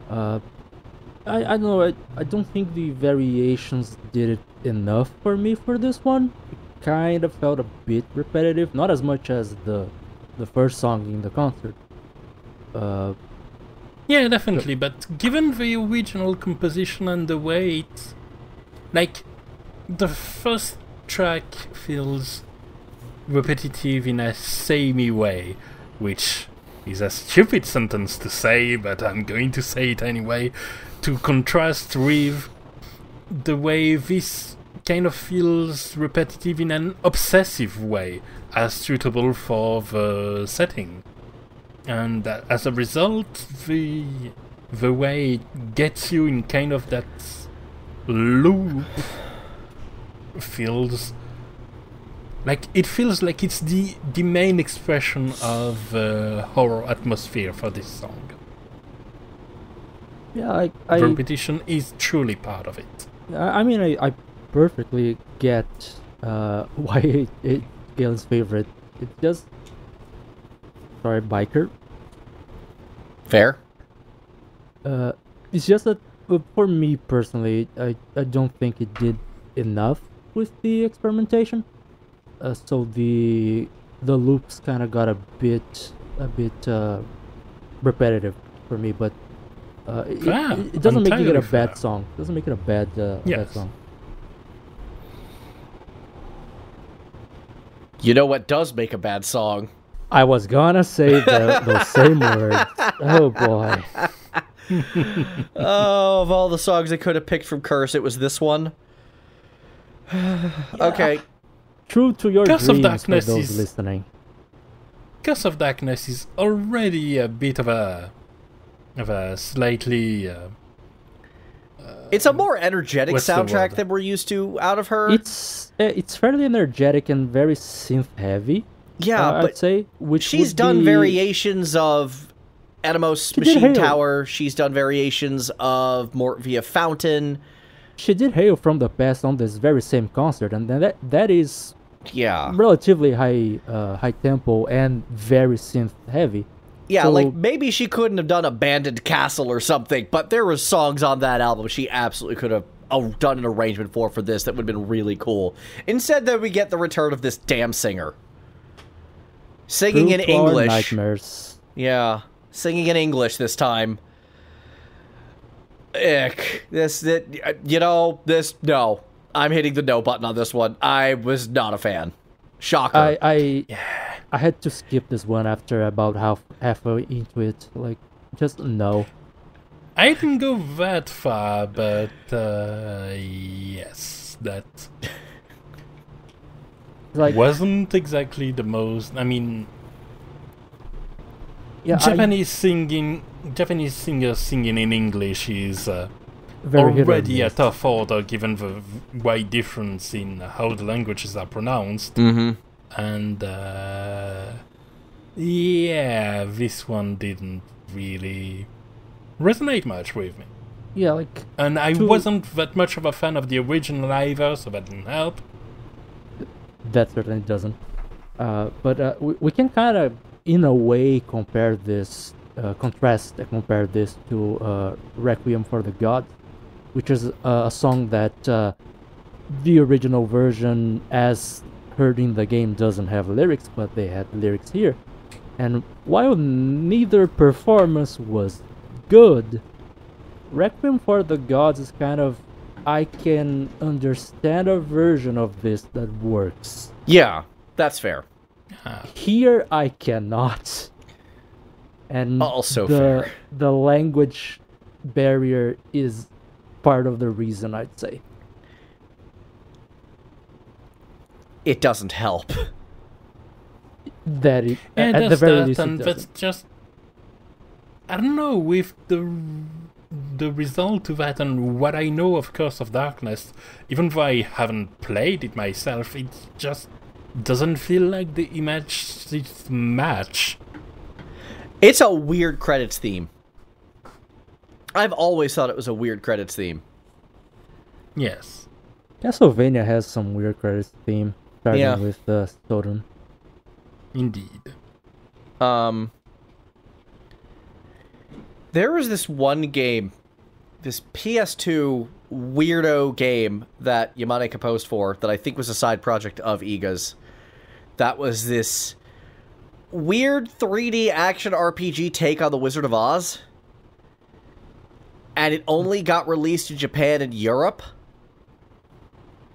I don't know, I don't think the variations did it enough for me for this one. It kind of felt a bit repetitive, not as much as the first song in the concert. Yeah, definitely, but given the original composition and the way it's... Like, the first track feels repetitive in a samey way, which is a stupid sentence to say, but I'm going to say it anyway, to contrast with the way this kind of feels repetitive in an obsessive way, as suitable for the setting. And as a result, the way it gets you in kind of that loop feels like it's the main expression of horror atmosphere for this song. Yeah, repetition is truly part of it. I mean, I perfectly get why it's Galen's favorite. It's just... Sorry, biker. Fair. It's just that for me personally, I don't think it did enough with the experimentation. So the loops kind of got a bit repetitive for me, but it doesn't make it a bad song. It doesn't make it a bad song. You know what does make a bad song? I was gonna say those same words. Oh boy. Oh, of all the songs I could have picked from Curse, it was this one. Okay. True to your dreams for those listening. Curse of Darkness is already a bit of a slightly... it's a more energetic soundtrack than we're used to out of her. It's fairly energetic and very synth-heavy. Yeah, but I'd say. She's done variations of Animos Machine Tower. She's done variations of Mortvia Fountain. She did Hail from the Past on this very same concert, and that is relatively high tempo and very synth heavy. Yeah, so, like maybe she couldn't have done Abandoned Castle or something, but there were songs on that album she absolutely could have done an arrangement for this that would have been really cool. Instead, then we get the return of this damn singer. Singing in English. Nightmares. Yeah, singing in English this time. Ick. No. I'm hitting the no button on this one. I was not a fan. Shocker. I had to skip this one after about halfway into it. Like, just no. I didn't go that far, but yes, that wasn't exactly the most. I mean, Japanese singers singing in English is already a tough order, given the wide difference in how the languages are pronounced. Mm-hmm. And this one didn't really resonate much with me. Yeah, and I wasn't that much of a fan of the original either, so that didn't help. That certainly doesn't. But we can kind of, in a way, compare this to Requiem for the Gods, which is a song that the original version, as heard in the game, doesn't have lyrics, but they had lyrics here. And while neither performance was good, Requiem for the Gods is kind of, I can understand a version of this that works. Yeah, that's fair. Here I cannot. And also fair. The language barrier is part of the reason, I'd say. It doesn't help. At the very least, and that's just, I don't know, with the result to that and what I know of Curse of Darkness, even though I haven't played it myself, it just doesn't feel like the images match. It's a weird credits theme. I've always thought it was a weird credits theme. Yes. Castlevania has some weird credits theme, starting with Sodom. Indeed. There was this one game, this PS2 weirdo game that Yamane composed for, that I think was a side project of Iga's. That was this weird 3D action RPG take on the Wizard of Oz. And it only got released in Japan and Europe.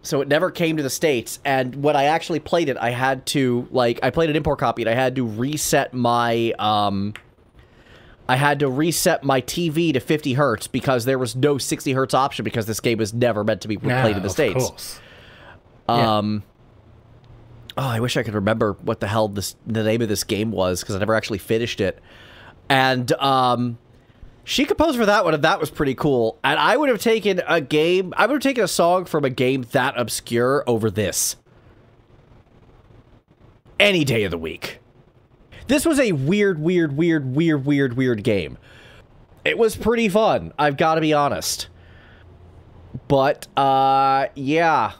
So it never came to the States. And when I actually played it, I had to, I played an import copy, and I had to reset my, TV to 50 hertz because there was no 60 hertz option because this game was never meant to be played in the States. Course. I wish I could remember what the hell the name of this game was because I never actually finished it. And she composed for that one, and that was pretty cool. And I would have taken a song from a game that obscure over this any day of the week. This was a weird game. It was pretty fun, I've got to be honest. But, yeah.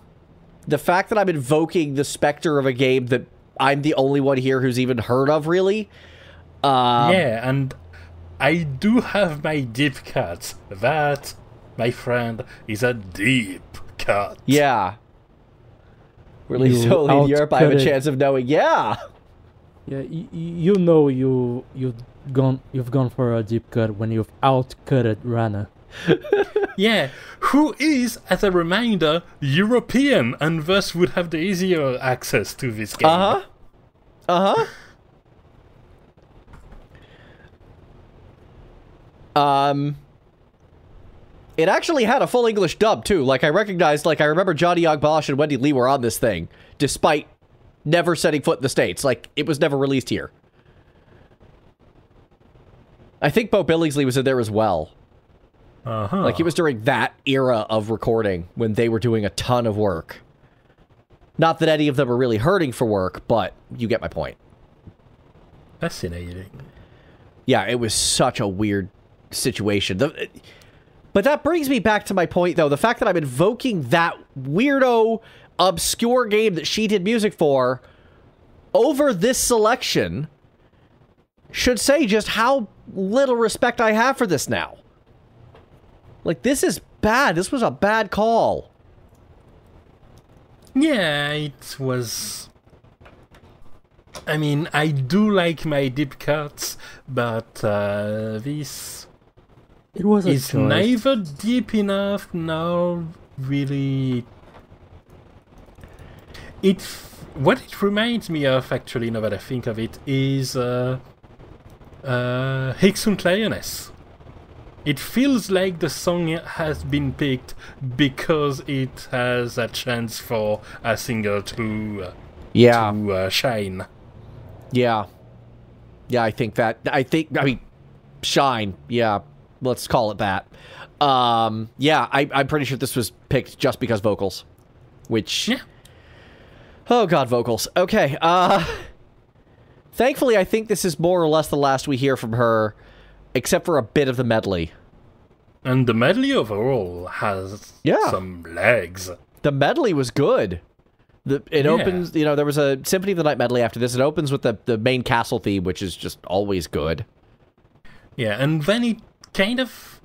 The fact that I'm invoking the specter of a game that I'm the only one here who's even heard of, really. Yeah, and I do have my deep cuts. That my friend, is a deep cut. Yeah. Or at least only in Europe I have a chance of knowing. Yeah. Yeah, you know you've gone for a deep cut when you've outcutted Rana. Yeah, who is, as a reminder, European and thus would have the easier access to this game. It actually had a full English dub too. Like I remember Johnny Ogbosh and Wendy Lee were on this thing, despite never setting foot in the States. Like it was never released here. I think Bo Billingsley was in there as well. Like it was during that era of recording when they were doing a ton of work. Not that any of them are really hurting for work, but you get my point. Fascinating. Yeah, it was such a weird situation. But that brings me back to my point, though. The fact that I'm invoking that weirdo, obscure game that she did music for over this selection should say just how little respect I have for this now. Like, this is bad. This was a bad call. Yeah, it was... I mean, I do like my deep cuts, but this... It was a choice. Neither deep enough, nor really... What it reminds me of, actually, now that I think of it, is Hicks und Lioness. It feels like the song has been picked because it has a chance for a singer to shine. Yeah. Yeah, I mean, shine. Yeah, let's call it that. Yeah, I'm pretty sure this was picked just because vocals. Which... Yeah. Oh, God, vocals. Okay, thankfully, I think this is more or less the last we hear from her, except for a bit of the medley. And the medley overall has some legs. The medley was good. It opens, there was a Symphony of the Night medley after this. It opens with the main castle theme, which is just always good. Yeah, and then it kind of...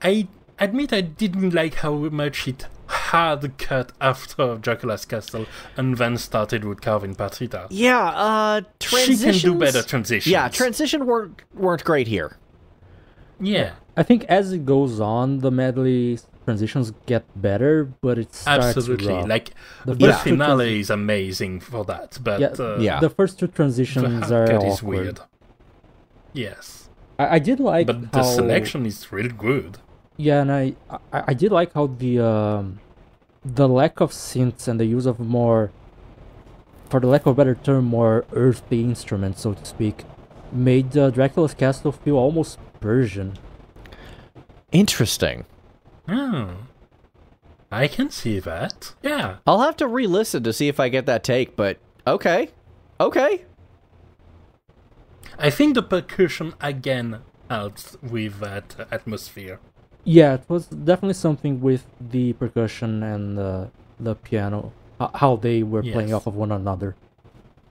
I admit I didn't like how much it had cut after Dracula's Castle and then started with Carving Partita. Yeah, transitions... She can do better transitions. Yeah, transition weren't great here. Yeah. I think as it goes on, the medley transitions get better, but it starts absolutely rough. Like the finale is amazing for that, but the first two transitions are awkward. is weird. Yes, I did like, but the selection is really good. Yeah, and I did like how the lack of synths and the use of more, for the lack of a better term, more earthy instruments, so to speak, made Dracula's Castle feel almost Persian. Interesting. Oh, I can see that. Yeah. I'll have to re-listen to see if I get that take, but okay. Okay. I think the percussion again helps with that atmosphere. Yeah, it was definitely something with the percussion and the piano, how they were playing off of one another.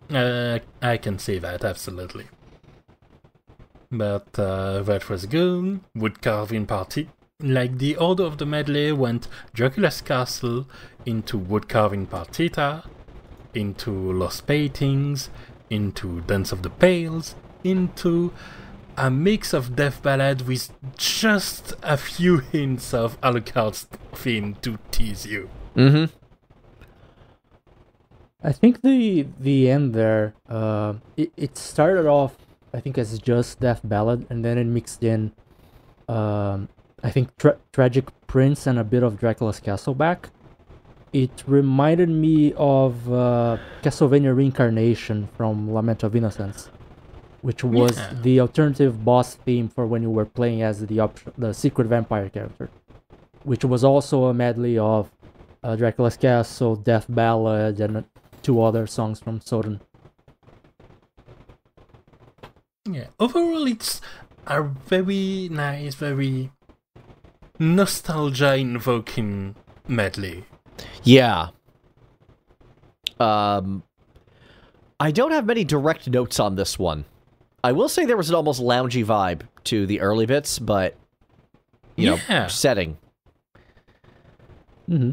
I can see that, absolutely. But that was good. Wood Carving Party. Like the order of the medley went Dracula's Castle into Wood Carving Partita, into Lost Paintings, into Dance of the Pales, into a mix of Death Ballad with just a few hints of Alucard's theme to tease you. Mm-hmm. I think the end there, it started off, I think, as just Death Ballad, and then it mixed in, I think, Tragic Prince and a bit of Dracula's Castle back. It reminded me of Castlevania Reincarnation from Lament of Innocence, which was the alternative boss theme for when you were playing as the secret vampire character, which was also a medley of Dracula's Castle, Death Ballad, and 2 other songs from Soden. Yeah, overall it's a very nice, very nostalgia-invoking medley. Yeah. I don't have many direct notes on this one. I will say there was an almost loungy vibe to the early bits, but, you know, setting. Mm-hmm.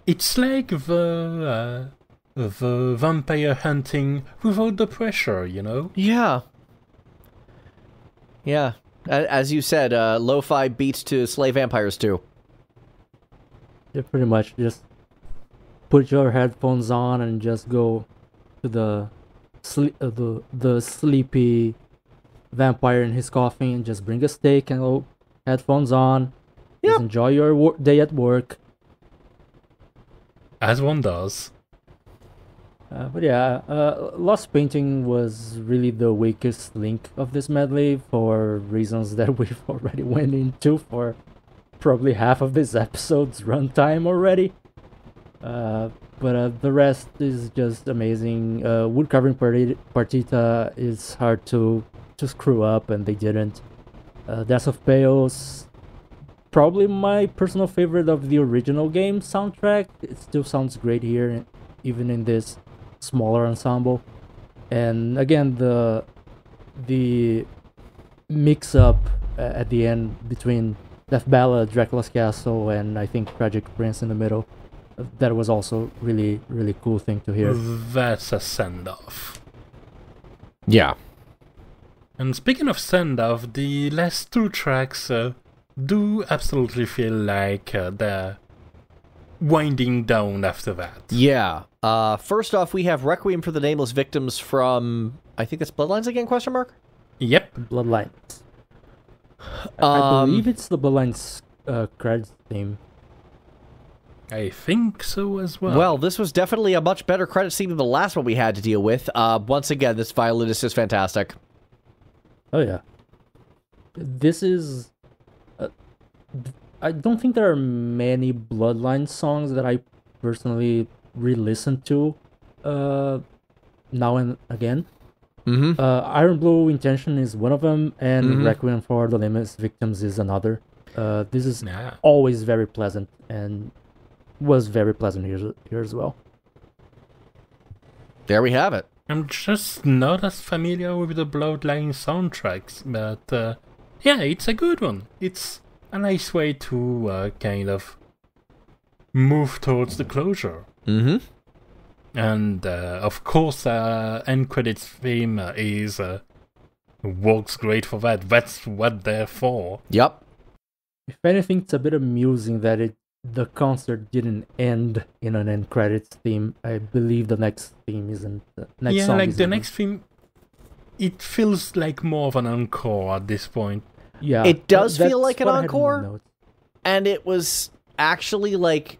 It's like the vampire hunting without the pressure, you know? Yeah. Yeah. As you said, lo-fi beats to slay vampires too. Yeah, pretty much just put your headphones on and just go to the sleepy vampire in his coffin and just bring a steak and go headphones on. Yep. Just enjoy your day at work. As one does. But yeah, Lost Painting was really the weakest link of this medley for reasons that we've already went into for probably half of this episode's runtime already. But the rest is just amazing. Wood carving partita is hard to screw up, and they didn't. Death of Chaos, probably my personal favorite of the original game soundtrack. It still sounds great here, even in this smaller ensemble. And again, the mix up at the end between Death Ballad, Dracula's Castle, and I think Tragic Prince in the middle, that was also really, really cool thing to hear. That's a send-off. Yeah. And speaking of send-off, the last two tracks do absolutely feel like they're winding down after that. Yeah. First off, we have Requiem for the Nameless Victims from, I think it's Bloodlines again, question mark? Yep. Bloodlines. I believe it's the Bloodlines credits theme. I think so as well. Well, this was definitely a much better credit scene than the last one we had to deal with. Once again, this violinist is fantastic. Oh yeah. This is... I don't think there are many Bloodlines songs that I personally re-listen to now and again. Mm-hmm. Iron Blue Intention is one of them, and Requiem for the Nameless Victims is another. This is always very pleasant, and was very pleasant here as well. There we have it. I'm just not as familiar with the Bloodlines soundtracks, but yeah, it's a good one. It's a nice way to kind of move towards the closure. Mm-hmm. And of course, end credits theme works great for that. That's what they're for. Yep. If anything, it's a bit amusing that the concert didn't end in an end credits theme. I believe the next theme isn't. Next song like the next theme, it feels like more of an encore at this point. Yeah, it does feel like an encore, and it was actually like.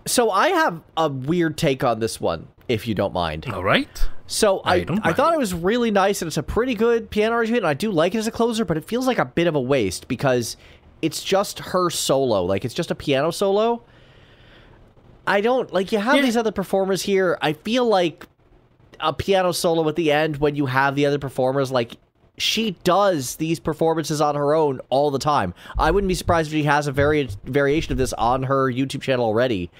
So I have a weird take on this one, if you don't mind. All right. So I thought it was really nice, and it's a pretty good piano arrangement, and I do like it as a closer, but it feels like a bit of a waste because it's just her solo. Like, it's just a piano solo. I don't... Like, you have these other performers here. I feel like a piano solo at the end when you have the other performers, like... She does these performances on her own all the time. I wouldn't be surprised if she has a variation of this on her YouTube channel already.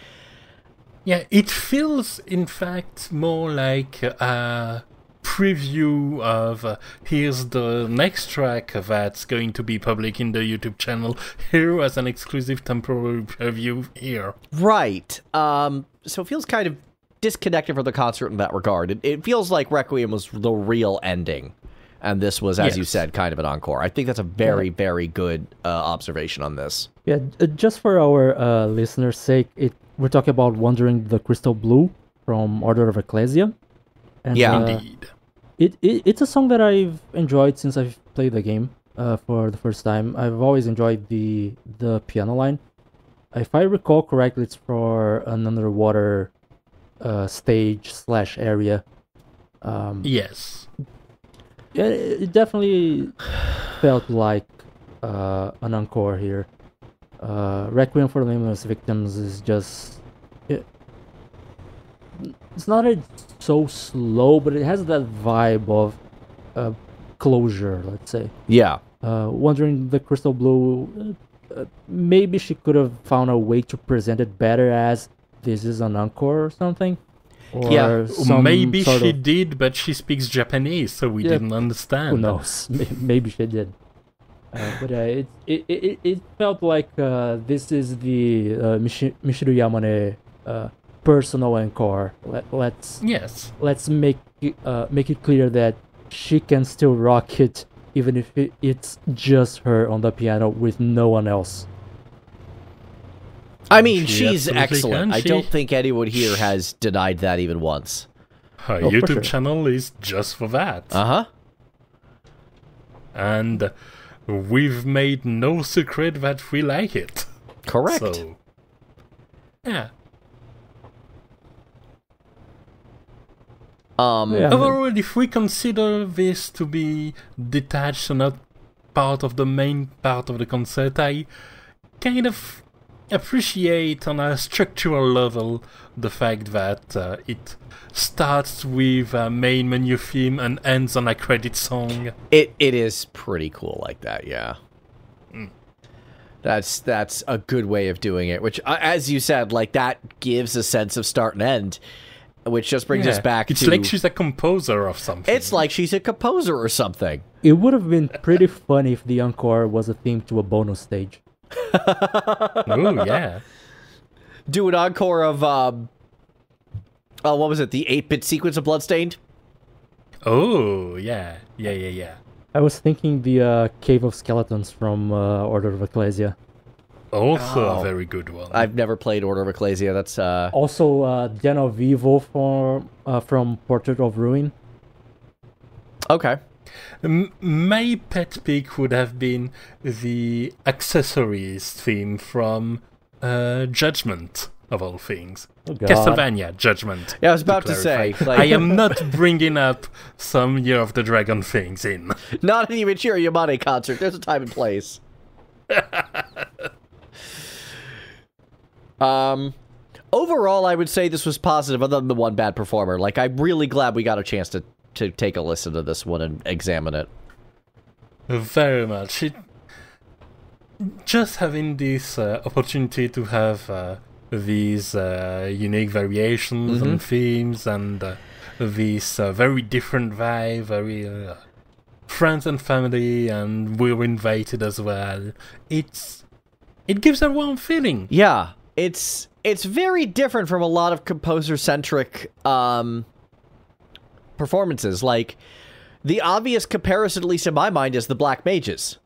Yeah, it feels, in fact, more like a preview of here's the next track that's going to be public in the YouTube channel. Here as an exclusive temporary preview here. Right. So it feels kind of disconnected from the concert in that regard. It feels like Requiem was the real ending. And this was, as you said, kind of an encore. I think that's a very, very good observation on this. Yeah, just for our listeners' sake, we're talking about Wandering the Crystal Blue from Order of Ecclesia. And, indeed. It's a song that I've enjoyed since I've played the game for the first time. I've always enjoyed the piano line. If I recall correctly, it's for an underwater stage/area. Yes. Yeah, it definitely felt like an encore here. Requiem for the Nameless Victims is just... It's not so slow, but it has that vibe of closure, let's say. Yeah. Wandering the Crystal Blue, maybe she could have found a way to present it better as this is an encore or something. Or maybe she did, but she speaks Japanese, so we didn't understand. Who knows? Maybe she did. But it felt like this is the Michiru Yamane personal encore. Let's make it clear that she can still rock it, even if it's just her on the piano with no one else. I mean, she's excellent. I don't think anyone here has denied that even once. Her YouTube channel is just for that. And we've made no secret that we like it. Correct. So, yeah. Overall, if we consider this to be detached and not part of the main part of the concert, I kind of appreciate on a structural level the fact that it starts with a main menu theme and ends on a credit song. It is pretty cool like that, yeah. That's a good way of doing it, which, as you said, like, that gives a sense of start and end, which just brings us back to... It's like she's a composer of something. It's like she's a composer or something. It would have been pretty funny if the encore was a theme to a bonus stage. Oh, yeah. Do an encore of, what was it, the 8-bit sequence of Bloodstained? Oh, yeah. I was thinking the Cave of Skeletons from Order of Ecclesia. Also a very good one. I've never played Order of Ecclesia, that's... Also, Den of Evil from Portrait of Ruin. Okay. My pet pick would have been the accessories theme from Judgment, of all things. Oh, God. Castlevania Judgment. Yeah, I was about to say. Like, I am not bringing up some Year of the Dragon things in. Not an Michiru Yamane concert. There's a time and place. Overall, I would say this was positive, other than the one bad performer. Like, I'm really glad we got a chance to take a listen to this one and examine it. Very much. Just having this opportunity to have these unique variations and themes and this very different vibe, very friends and family, and we're invited as well. It gives a warm feeling. Yeah, it's very different from a lot of composer-centric performances. Like, the obvious comparison, at least in my mind, is the Black Mages.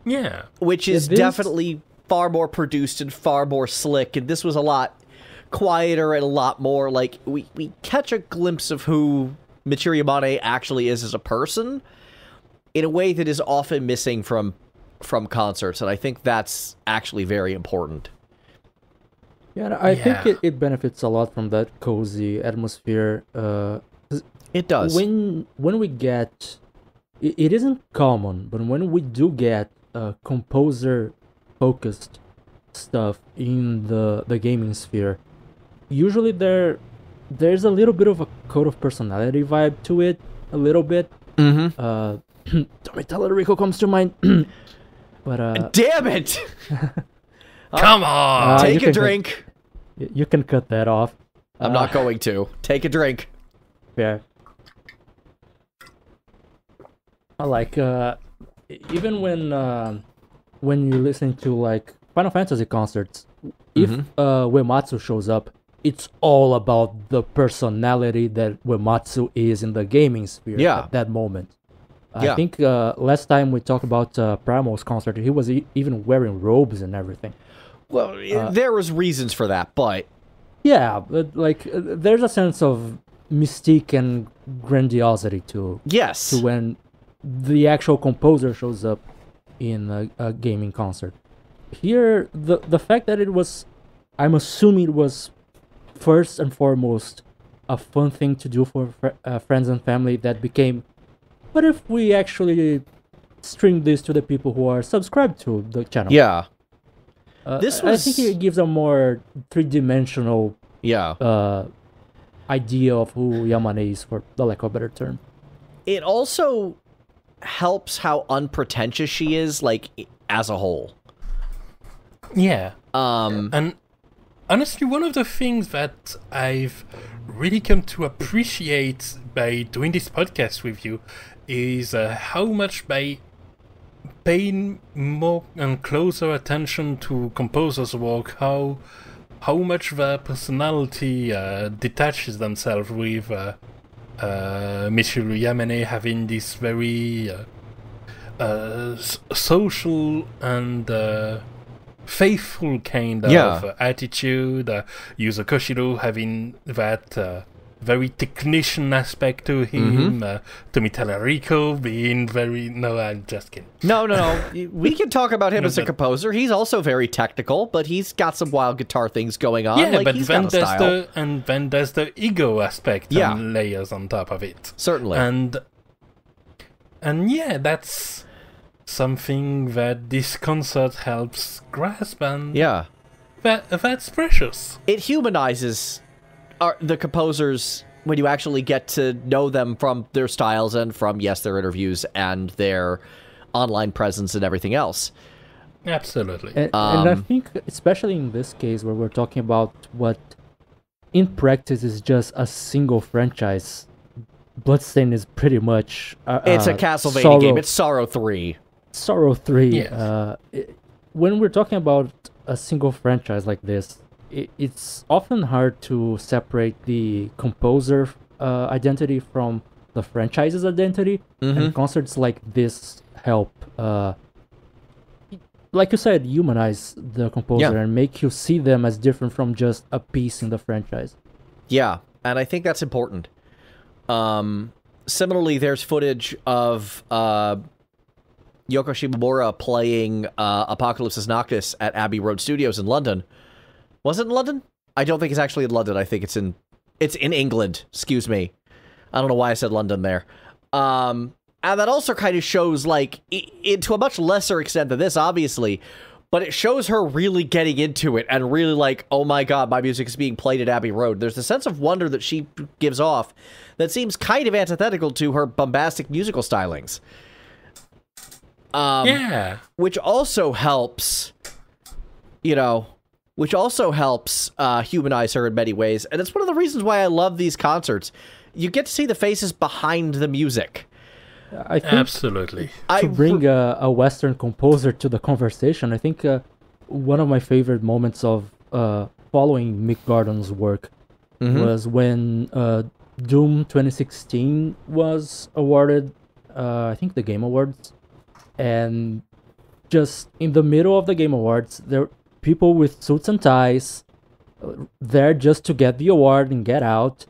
Yeah. Which is definitely far more produced and far more slick, and this was a lot quieter and a lot more, like, we catch a glimpse of who Michiru Yamane actually is as a person in a way that is often missing from concerts, and I think that's actually very important. Yeah, I think it benefits a lot from that cozy atmosphere. It does. When we get... It isn't common, but when we do get composer-focused stuff in the gaming sphere, usually there's a little bit of a code of personality vibe to it, a little bit. Tommy Rico comes to mind. But damn it! Come on! Take a drink. You can cut that off. I'm not going to. Take a drink. Fair. Like, even when you listen to, like, Final Fantasy concerts, if Uematsu shows up, it's all about the personality that Uematsu is in the gaming sphere at that moment. I think last time we talked about Primal's concert, he was even wearing robes and everything. Well, there was reasons for that, but... Yeah, but, like, there's a sense of mystique and grandiosity to when the actual composer shows up in a gaming concert. Here, the fact that it was... I'm assuming it was first and foremost a fun thing to do for friends and family that became... What if we actually stream this to the people who are subscribed to the channel? Yeah. I think it gives a more three-dimensional idea of who Yamane is, for the lack of a better term. It also helps how unpretentious she is, like, as a whole. Yeah. And honestly, one of the things that I've really come to appreciate by doing this podcast with you is how much by paying more and closer attention to composers' work, how much their personality detaches themselves with Michiru Yamane having this very social and faithful kind of attitude, Yuzo Koshiro having that very technician aspect to him, Tomi Tallarico being very... No, I'm just kidding. No. We can talk about him as a composer. He's also very technical, but he's got some wild guitar things going on. Yeah, like, but he's then got a style. then there's the ego aspect and layers on top of it. Certainly. And yeah, that's something that this concert helps grasp, and that's precious. It humanizes the composers when you actually get to know them from their styles and from, their interviews and their online presence and everything else. Absolutely. And I think, especially in this case where we're talking about what in practice is just a single franchise, Bloodstained is pretty much... it's a Castlevania game. It's Sorrow 3. Sorrow 3. Yes. When we're talking about a single franchise like this, it's often hard to separate the composer identity from the franchise's identity, and concerts like this help, like you said, humanize the composer and make you see them as different from just a piece in the franchise. Yeah, and I think that's important. Similarly, there's footage of Yoko Shimomura playing Apocalypse Noctis at Abbey Road Studios in London. Was it in London? I don't think it's actually in London. I think it's in England. Excuse me. I don't know why I said London there. And that also kind of shows, like, to a much lesser extent than this, obviously, but it shows her really getting into it and really like, oh my god, my music is being played at Abbey Road. There's a sense of wonder that she gives off that seems kind of antithetical to her bombastic musical stylings. Which also helps, humanize her in many ways. And it's one of the reasons why I love these concerts. You get to see the faces behind the music. I think absolutely. To bring a Western composer to the conversation, I think one of my favorite moments of following Mick Gordon's work was when Doom 2016 was awarded, I think, the Game Awards. And just in the middle of the Game Awards, there were people with suits and ties there just to get the award and get out.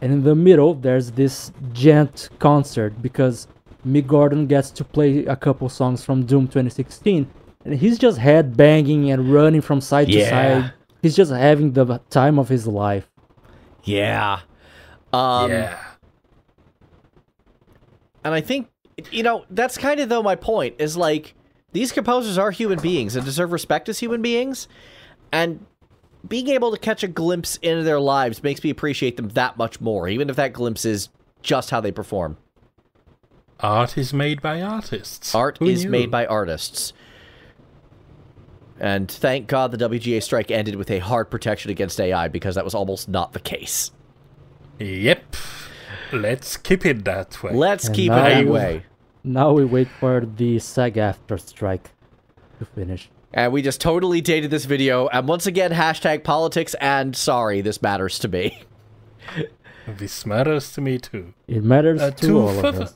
And in the middle, there's this gent concert because Mick Gordon gets to play a couple songs from Doom 2016. And he's just head-banging and running from side to side. He's just having the time of his life. Yeah. And I think, that's kind of, though, my point, is like, these composers are human beings and deserve respect as human beings. And being able to catch a glimpse into their lives makes me appreciate them that much more, even if that glimpse is just how they perform. Art is made by artists. Art is made by artists. And thank God the WGA strike ended with a hard protection against AI, because that was almost not the case. Yep. Let's keep it that way. Let's keep it that way. Now we wait for the SAG-AFTRA strike to finish. And we just totally dated this video. And once again, hashtag politics and sorry, this matters to me. This matters to me too. It matters to all of us.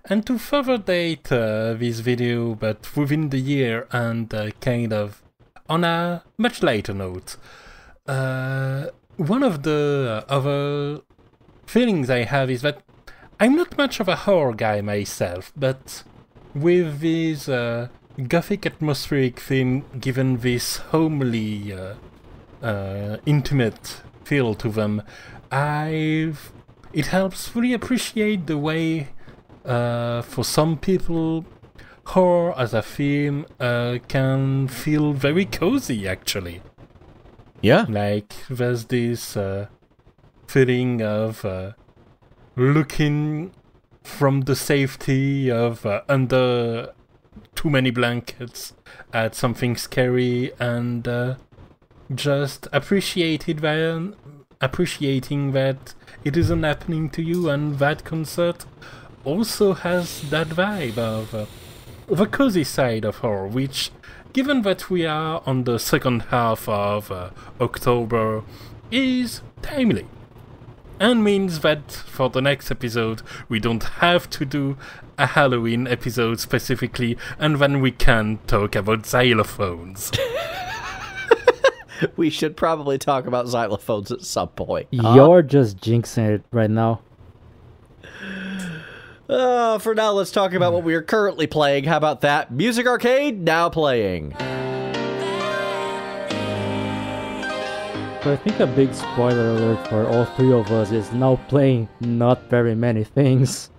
And to further date this video, but within the year and kind of on a much lighter note, one of the other feelings I have is that I'm not much of a horror guy myself, but with this gothic atmospheric theme given this homely, intimate feel to them, it helps fully appreciate the way for some people horror as a theme can feel very cozy, actually. Yeah. Like, there's this feeling of looking from the safety of under too many blankets at something scary and just appreciating that it isn't happening to you, and that concert also has that vibe of the cozy side of horror, which, given that we are on the second half of October, is timely. And means that for the next episode, we don't have to do a Halloween episode specifically, and then we can talk about xylophones. We should probably talk about xylophones at some point. You're just jinxing it right now. For now, let's talk about what we are currently playing. How about that? Music Arcade, now playing. So I think a big spoiler alert for all three of us is now playing not very many things.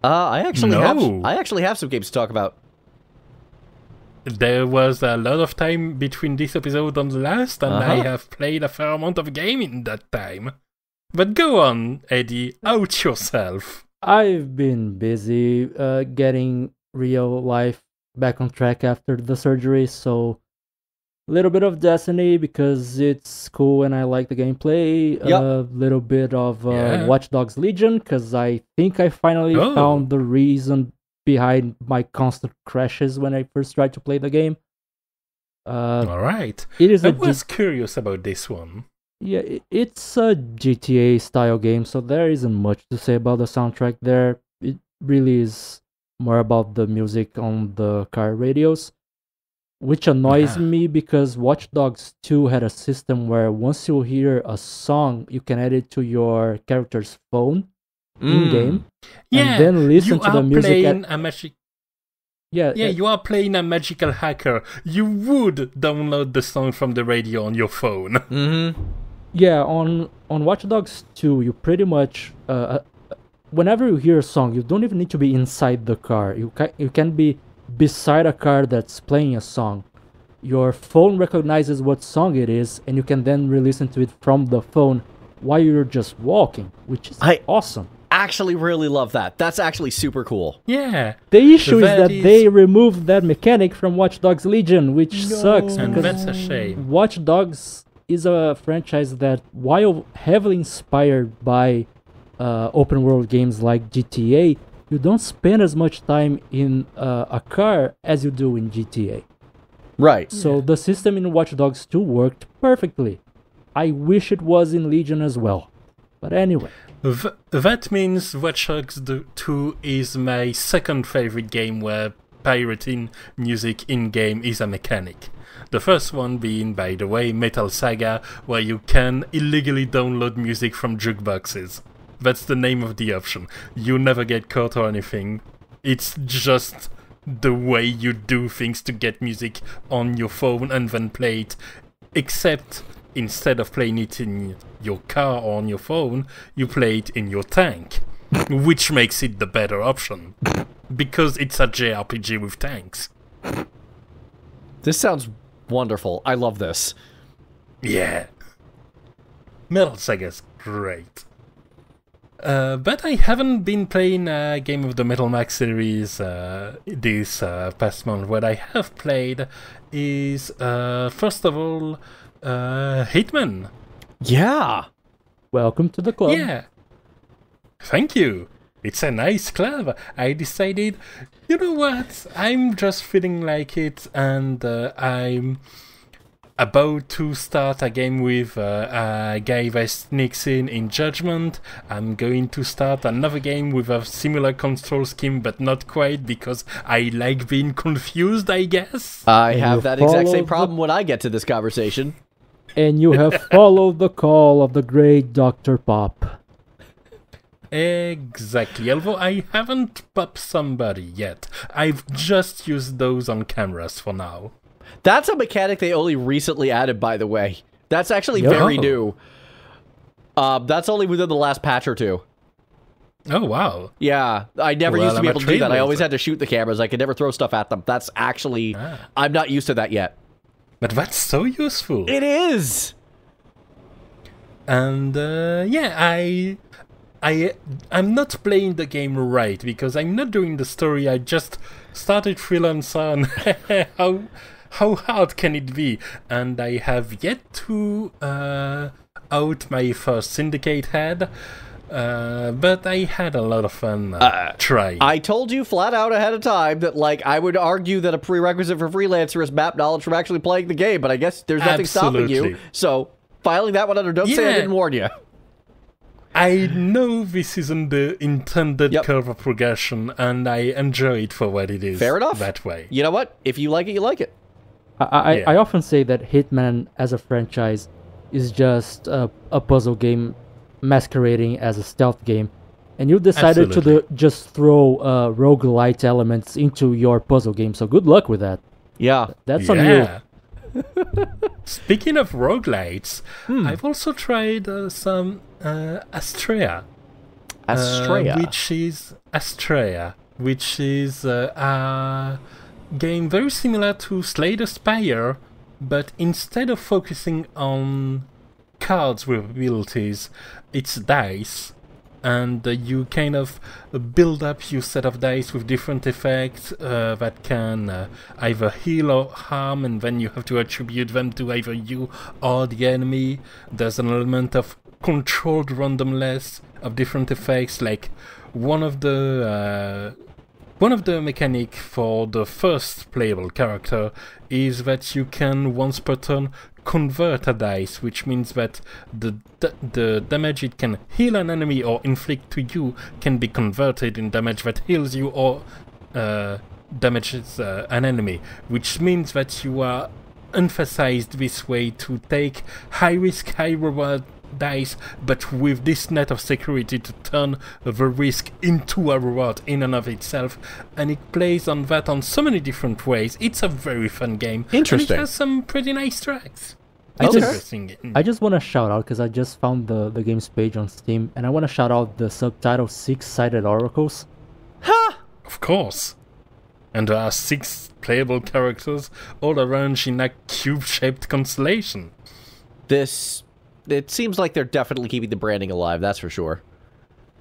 I actually have some games to talk about. There was a lot of time between this episode and the last, and I have played a fair amount of game in that time. But go on, Eddie, out yourself. I've been busy getting real life back on track after the surgery, so a little bit of Destiny because it's cool and I like the gameplay. A little bit of Watch Dogs Legion because I think I finally found the reason behind my constant crashes when I first tried to play the game. Alright. I was curious about this one. Yeah, it's a GTA style game, so there isn't much to say about the soundtrack there. It really is more about the music on the car radios, which annoys me because Watch Dogs 2 had a system where once you hear a song, you can add it to your character's phone in-game, and then listen to the music. You are playing a magical hacker. You would download the song from the radio on your phone. Mm-hmm. Yeah, on Watch Dogs 2, you pretty much, whenever you hear a song, you don't even need to be inside the car. You can be beside a car that's playing a song. Your phone recognizes what song it is, and you can then re-listen to it from the phone while you're just walking, which is awesome. Actually really love that. That's actually super cool. Yeah. The issue is that they removed that mechanic from Watch Dogs Legion, which sucks. And because that's a shame. Watch Dogs is a franchise that, while heavily inspired by open world games like GTA, you don't spend as much time in a car as you do in GTA. Right. So the system in Watch Dogs 2 worked perfectly. I wish it was in Legion as well. But anyway. That means Watch Dogs 2 is my second favorite game where pirating music in-game is a mechanic. The first one being, by the way, Metal Saga, where you can illegally download music from jukeboxes. That's the name of the option. You never get caught or anything. It's just the way you do things to get music on your phone and then play it. Except instead of playing it in your car or on your phone, you play it in your tank. Which makes it the better option. Because it's a JRPG with tanks. This sounds wonderful. I love this. Yeah. Metal Saga's great. But I haven't been playing a game of the Metal Max series this past month. What I have played is, first of all, Hitman. Yeah. Welcome to the club. Yeah. Thank you. It's a nice club. I decided, you know what? I'm just feeling like it, and I'm about to start a game with a guy that sneaks in Judgment. I'm going to start another game with a similar control scheme, but not quite, because I like being confused, I guess. I have that exact same problem when I get to this conversation. And you have followed the call of the great Dr. Pop. Exactly, although I haven't popped somebody yet. I've just used those on cameras for now. That's a mechanic they only recently added, by the way. That's actually very new. That's only within the last patch or two. Oh, wow. Yeah, I never used to be able to do that. I always had to shoot the cameras. I could never throw stuff at them. That's actually... I'm not used to that yet. But that's so useful. It is! And, yeah, I'm not playing the game right, because I'm not doing the story. I just started freelancer, and how hard can it be? And I have yet to out my first syndicate head. But I had a lot of fun trying. I told you flat out ahead of time that, like, I would argue that a prerequisite for Freelancer is map knowledge from actually playing the game, but I guess there's nothing stopping you. So, filing that one under don't say I didn't warn you. I know this isn't the intended curve of progression, and I enjoy it for what it is. Fair enough. That way. You know what? If you like it, you like it. I often say that Hitman as a franchise is just a puzzle game masquerading as a stealth game, and you decided to just throw roguelite elements into your puzzle game, so good luck with that. Yeah. That's on you. Speaking of roguelites, I've also tried some Astrea. Which is a game very similar to Slay the Spire, but instead of focusing on cards with abilities, it's dice, and you kind of build up your set of dice with different effects that can either heal or harm, and then you have to attribute them to either you or the enemy. There's an element of controlled randomness of different effects, like one of the mechanic for the first playable character is that you can once per turn convert a dice, which means that the damage it can heal an enemy or inflict to you can be converted in damage that heals you or damages an enemy, which means that you are emphasized this way to take high risk, high reward dice, but with this net of security to turn the risk into a reward in and of itself, and it plays on that on so many different ways. It's a very fun game. Interesting. And it has some pretty nice tracks. I just want to shout out, because I just found the game's page on Steam, and I want to shout out the subtitle 6-Sided Oracles. Ha! Of course. And there are 6 playable characters all arranged in a cube-shaped constellation. It seems like they're definitely keeping the branding alive, that's for sure.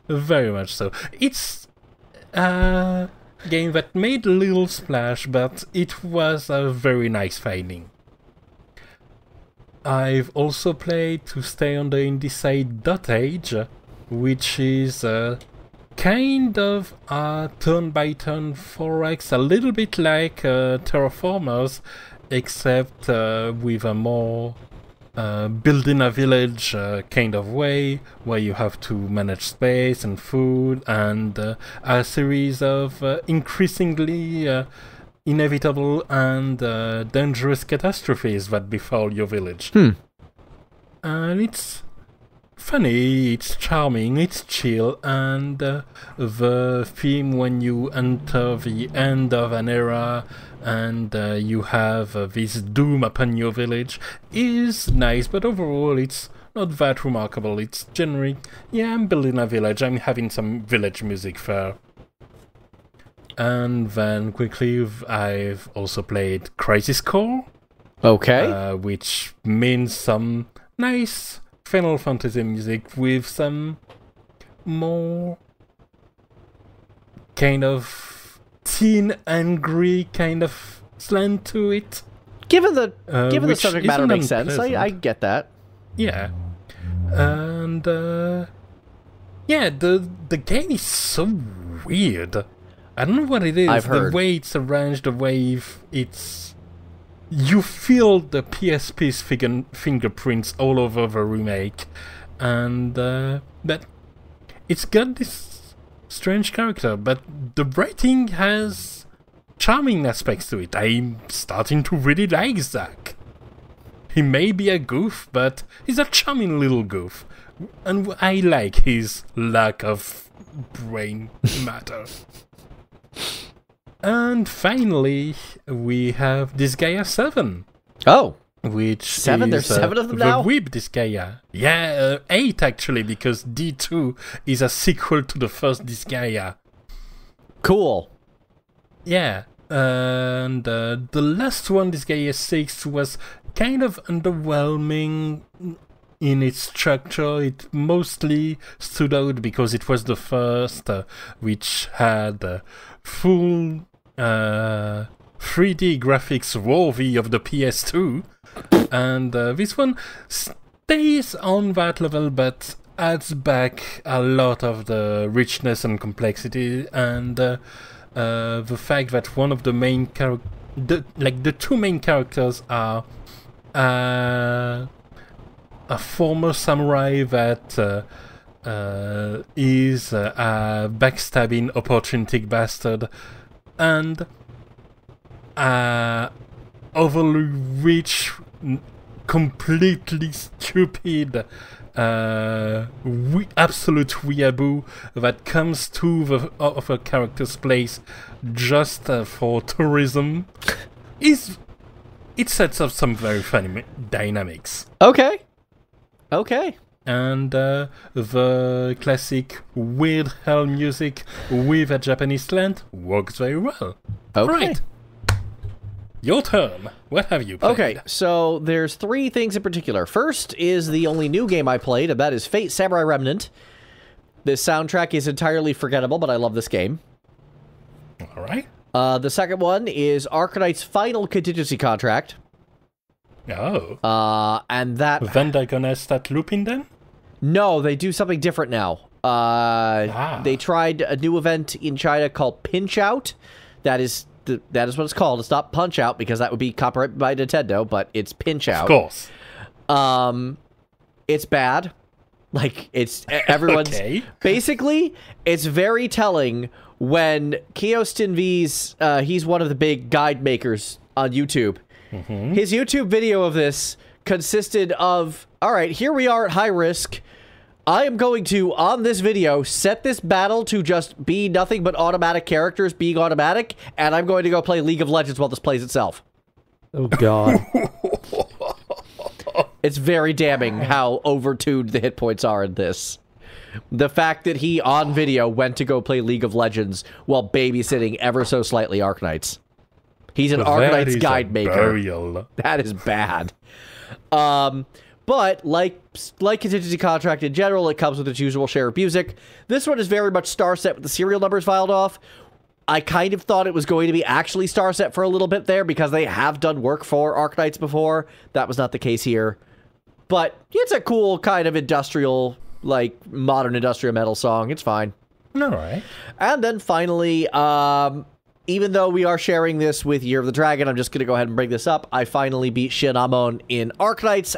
Very much so. It's a game that made a little splash, but it was a very nice finding. I've also played, to stay on the indie side, Age, which is kind of a turn-by-turn 4X, a little bit like Terraformers, except with a more building a village kind of way, where you have to manage space and food and a series of increasingly inevitable and dangerous catastrophes that befall your village. And it's funny, it's charming, it's chill, and the theme when you enter the end of an era and you have this doom upon your village is nice, but overall it's not that remarkable. It's generic. Yeah, I'm building a village, I'm having some village music fair. And then quickly, I've also played Crisis Core. Okay. Which means some nice Final Fantasy music with some more kind of teen angry kind of slant to it. Given the subject matter makes sense, I get that. Yeah. And yeah, the game is so weird. I don't know what it is. I've heard. The way it's arranged, the way it's... You feel the PSP's fingerprints all over the remake. And but it's got this strange character, but the writing has charming aspects to it. I'm starting to really like Zack. He may be a goof, but he's a charming little goof. And I like his lack of brain matter. And finally, we have Disgaea 7. Oh. Which 7? There's 7 of them now? The Whip Disgaea. Yeah, 8 actually, because D2 is a sequel to the first Disgaea. Cool. Yeah. And the last one, Disgaea 6, was kind of underwhelming in its structure. It mostly stood out because it was the first which had full 3D graphics worthy of the PS2, and this one stays on that level, but adds back a lot of the richness and complexity, and the fact that one of the main the two main characters are a former samurai that is a backstabbing, opportunistic bastard, and overly rich, completely stupid, absolute weeaboo that comes to the of a character's place just for tourism. It sets up some very funny dynamics. Okay. And the classic weird hell music with a Japanese slant works very well. Okay. Right. Your turn. What have you played? Okay, so there's 3 things in particular. First is the only new game I played, and that is Fate Samurai Remnant. The soundtrack is entirely forgettable, but I love this game. All right. The second one is Arknight's final contingency contract. Oh. And that... Then they're gonna start looping then? No, they do something different now. They tried a new event in China called Pinch Out. That is what it's called. It's not Punch Out, because that would be copyrighted by Nintendo, but it's Pinch Out. Of course. It's bad. Like, it's... Everyone's... Okay. Basically, it's very telling when Kiostin V's... he's one of the big guide makers on YouTube. Mm-hmm. His YouTube video of this consisted of, all right, here we are at high risk. I am going to, on this video, set this battle to just be nothing but automatic characters being automatic, and I'm going to go play League of Legends while this plays itself. Oh, God. It's very damning how overtuned the hit points are in this. The fact that he, on video, went to go play League of Legends while babysitting ever so slightly Arknights. He's an Arknight's guide maker. Burial. That is bad. But like Contingency Contract in general, it comes with its usual share of music. This one is very much star set with the serial numbers filed off. I kind of thought it was going to be actually star set for a little bit there, because they have done work for Arknights before. That was not the case here. But it's a cool kind of industrial, like modern industrial metal song. It's fine. All right. And then finally, even though we are sharing this with Year of the Dragon, I'm just going to go ahead and bring this up. I finally beat Shinamon in Arknights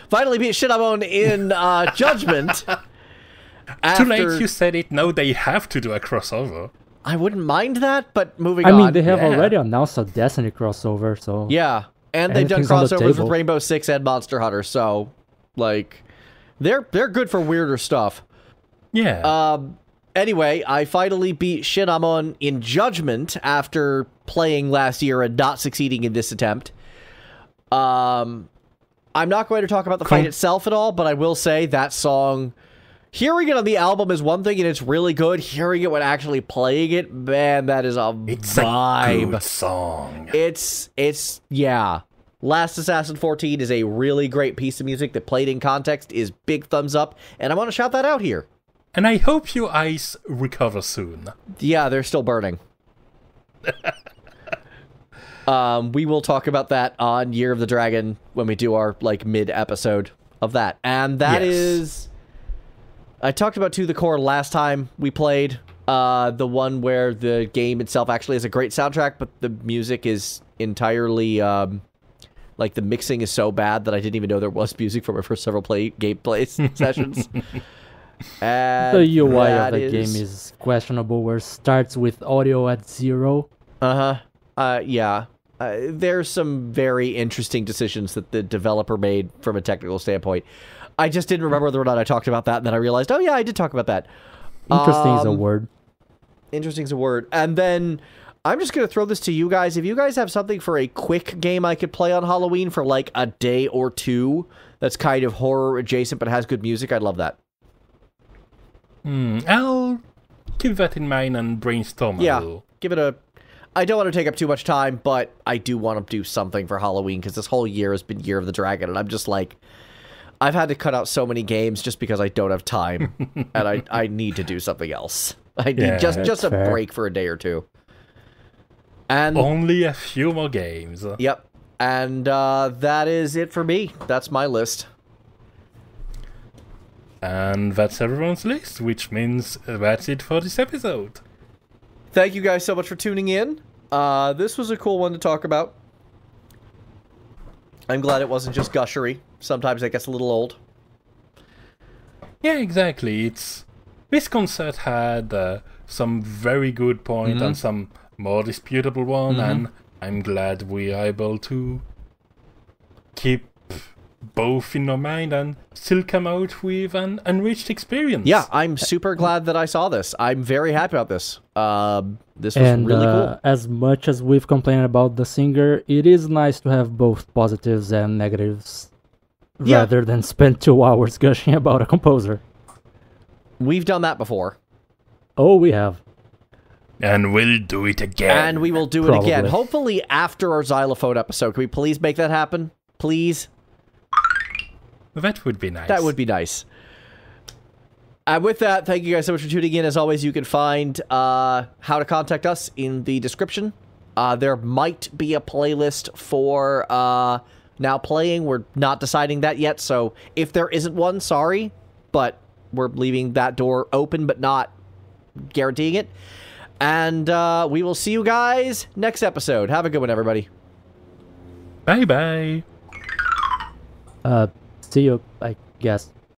finally beat Shinamon in Judgment. Too late, you said it. No, they have to do a crossover. I wouldn't mind that, but moving on. I mean, they have already announced a Destiny crossover, so... Yeah, and they've done crossovers with Rainbow Six and Monster Hunter, so, like, they're good for weirder stuff. Yeah. Anyway, I finally beat Shinamon in Judgment after playing last year and not succeeding in this attempt. I'm not going to talk about the fight itself at all, but I will say that song, hearing it on the album is one thing, and it's really good. Hearing it when actually playing it, man, that is a vibe. It's a good song. It's yeah. Last Assassin 14 is a really great piece of music that, played in context, is big thumbs up, and I want to shout that out here. And I hope your eyes recover soon. Yeah, they're still burning. We will talk about that on Year of the Dragon when we do our, like, mid-episode of that. And that is... I talked about To the Core last time we played. The one where the game itself actually has a great soundtrack, but the music is entirely... like, the mixing is so bad that I didn't even know there was music for my first several gameplay sessions. And the UI of the game is questionable, where it starts with audio at 0. Yeah. There's some very interesting decisions that the developer made from a technical standpoint. I just didn't remember whether or not I talked about that, and then I realized, oh yeah, I did talk about that. Interesting is a word. Interesting is a word. And then I'm just going to throw this to you guys. If you guys have something for a quick game I could play on Halloween for like a day or two that's kind of horror adjacent but has good music, I'd love that. I'll keep that in mind and brainstorm a little. Give it a... I don't want to take up too much time, but I do want to do something for Halloween, because this whole year has been Year of the Dragon, and I'm just like... I've had to cut out so many games just because I don't have time, and I need to do something else. I need just a break for a day or two. And only a few more games. Yep. And that is it for me. That's my list. And that's everyone's list, which means that's it for this episode. Thank you guys so much for tuning in. This was a cool one to talk about. I'm glad it wasn't just gushery. Sometimes it gets a little old. Yeah, exactly. This concert had some very good points and some more disputable one, and I'm glad we are able to keep both in our mind and still come out with an enriched experience. Yeah, I'm super glad that I saw this. I'm very happy about this. This was really cool. As much as we've complained about the singer, it is nice to have both positives and negatives rather than spend 2 hours gushing about a composer. We've done that before. Oh, we have. And we'll do it again. And we will do it again. Hopefully after our xylophone episode. Can we please make that happen? Please? That would be nice. That would be nice. And with that, thank you guys so much for tuning in. As always, you can find how to contact us in the description. There might be a playlist for Now Playing. We're not deciding that yet, so if there isn't one, sorry. But we're leaving that door open, but not guaranteeing it. And we will see you guys next episode. Have a good one, everybody. Bye-bye. See you, I guess.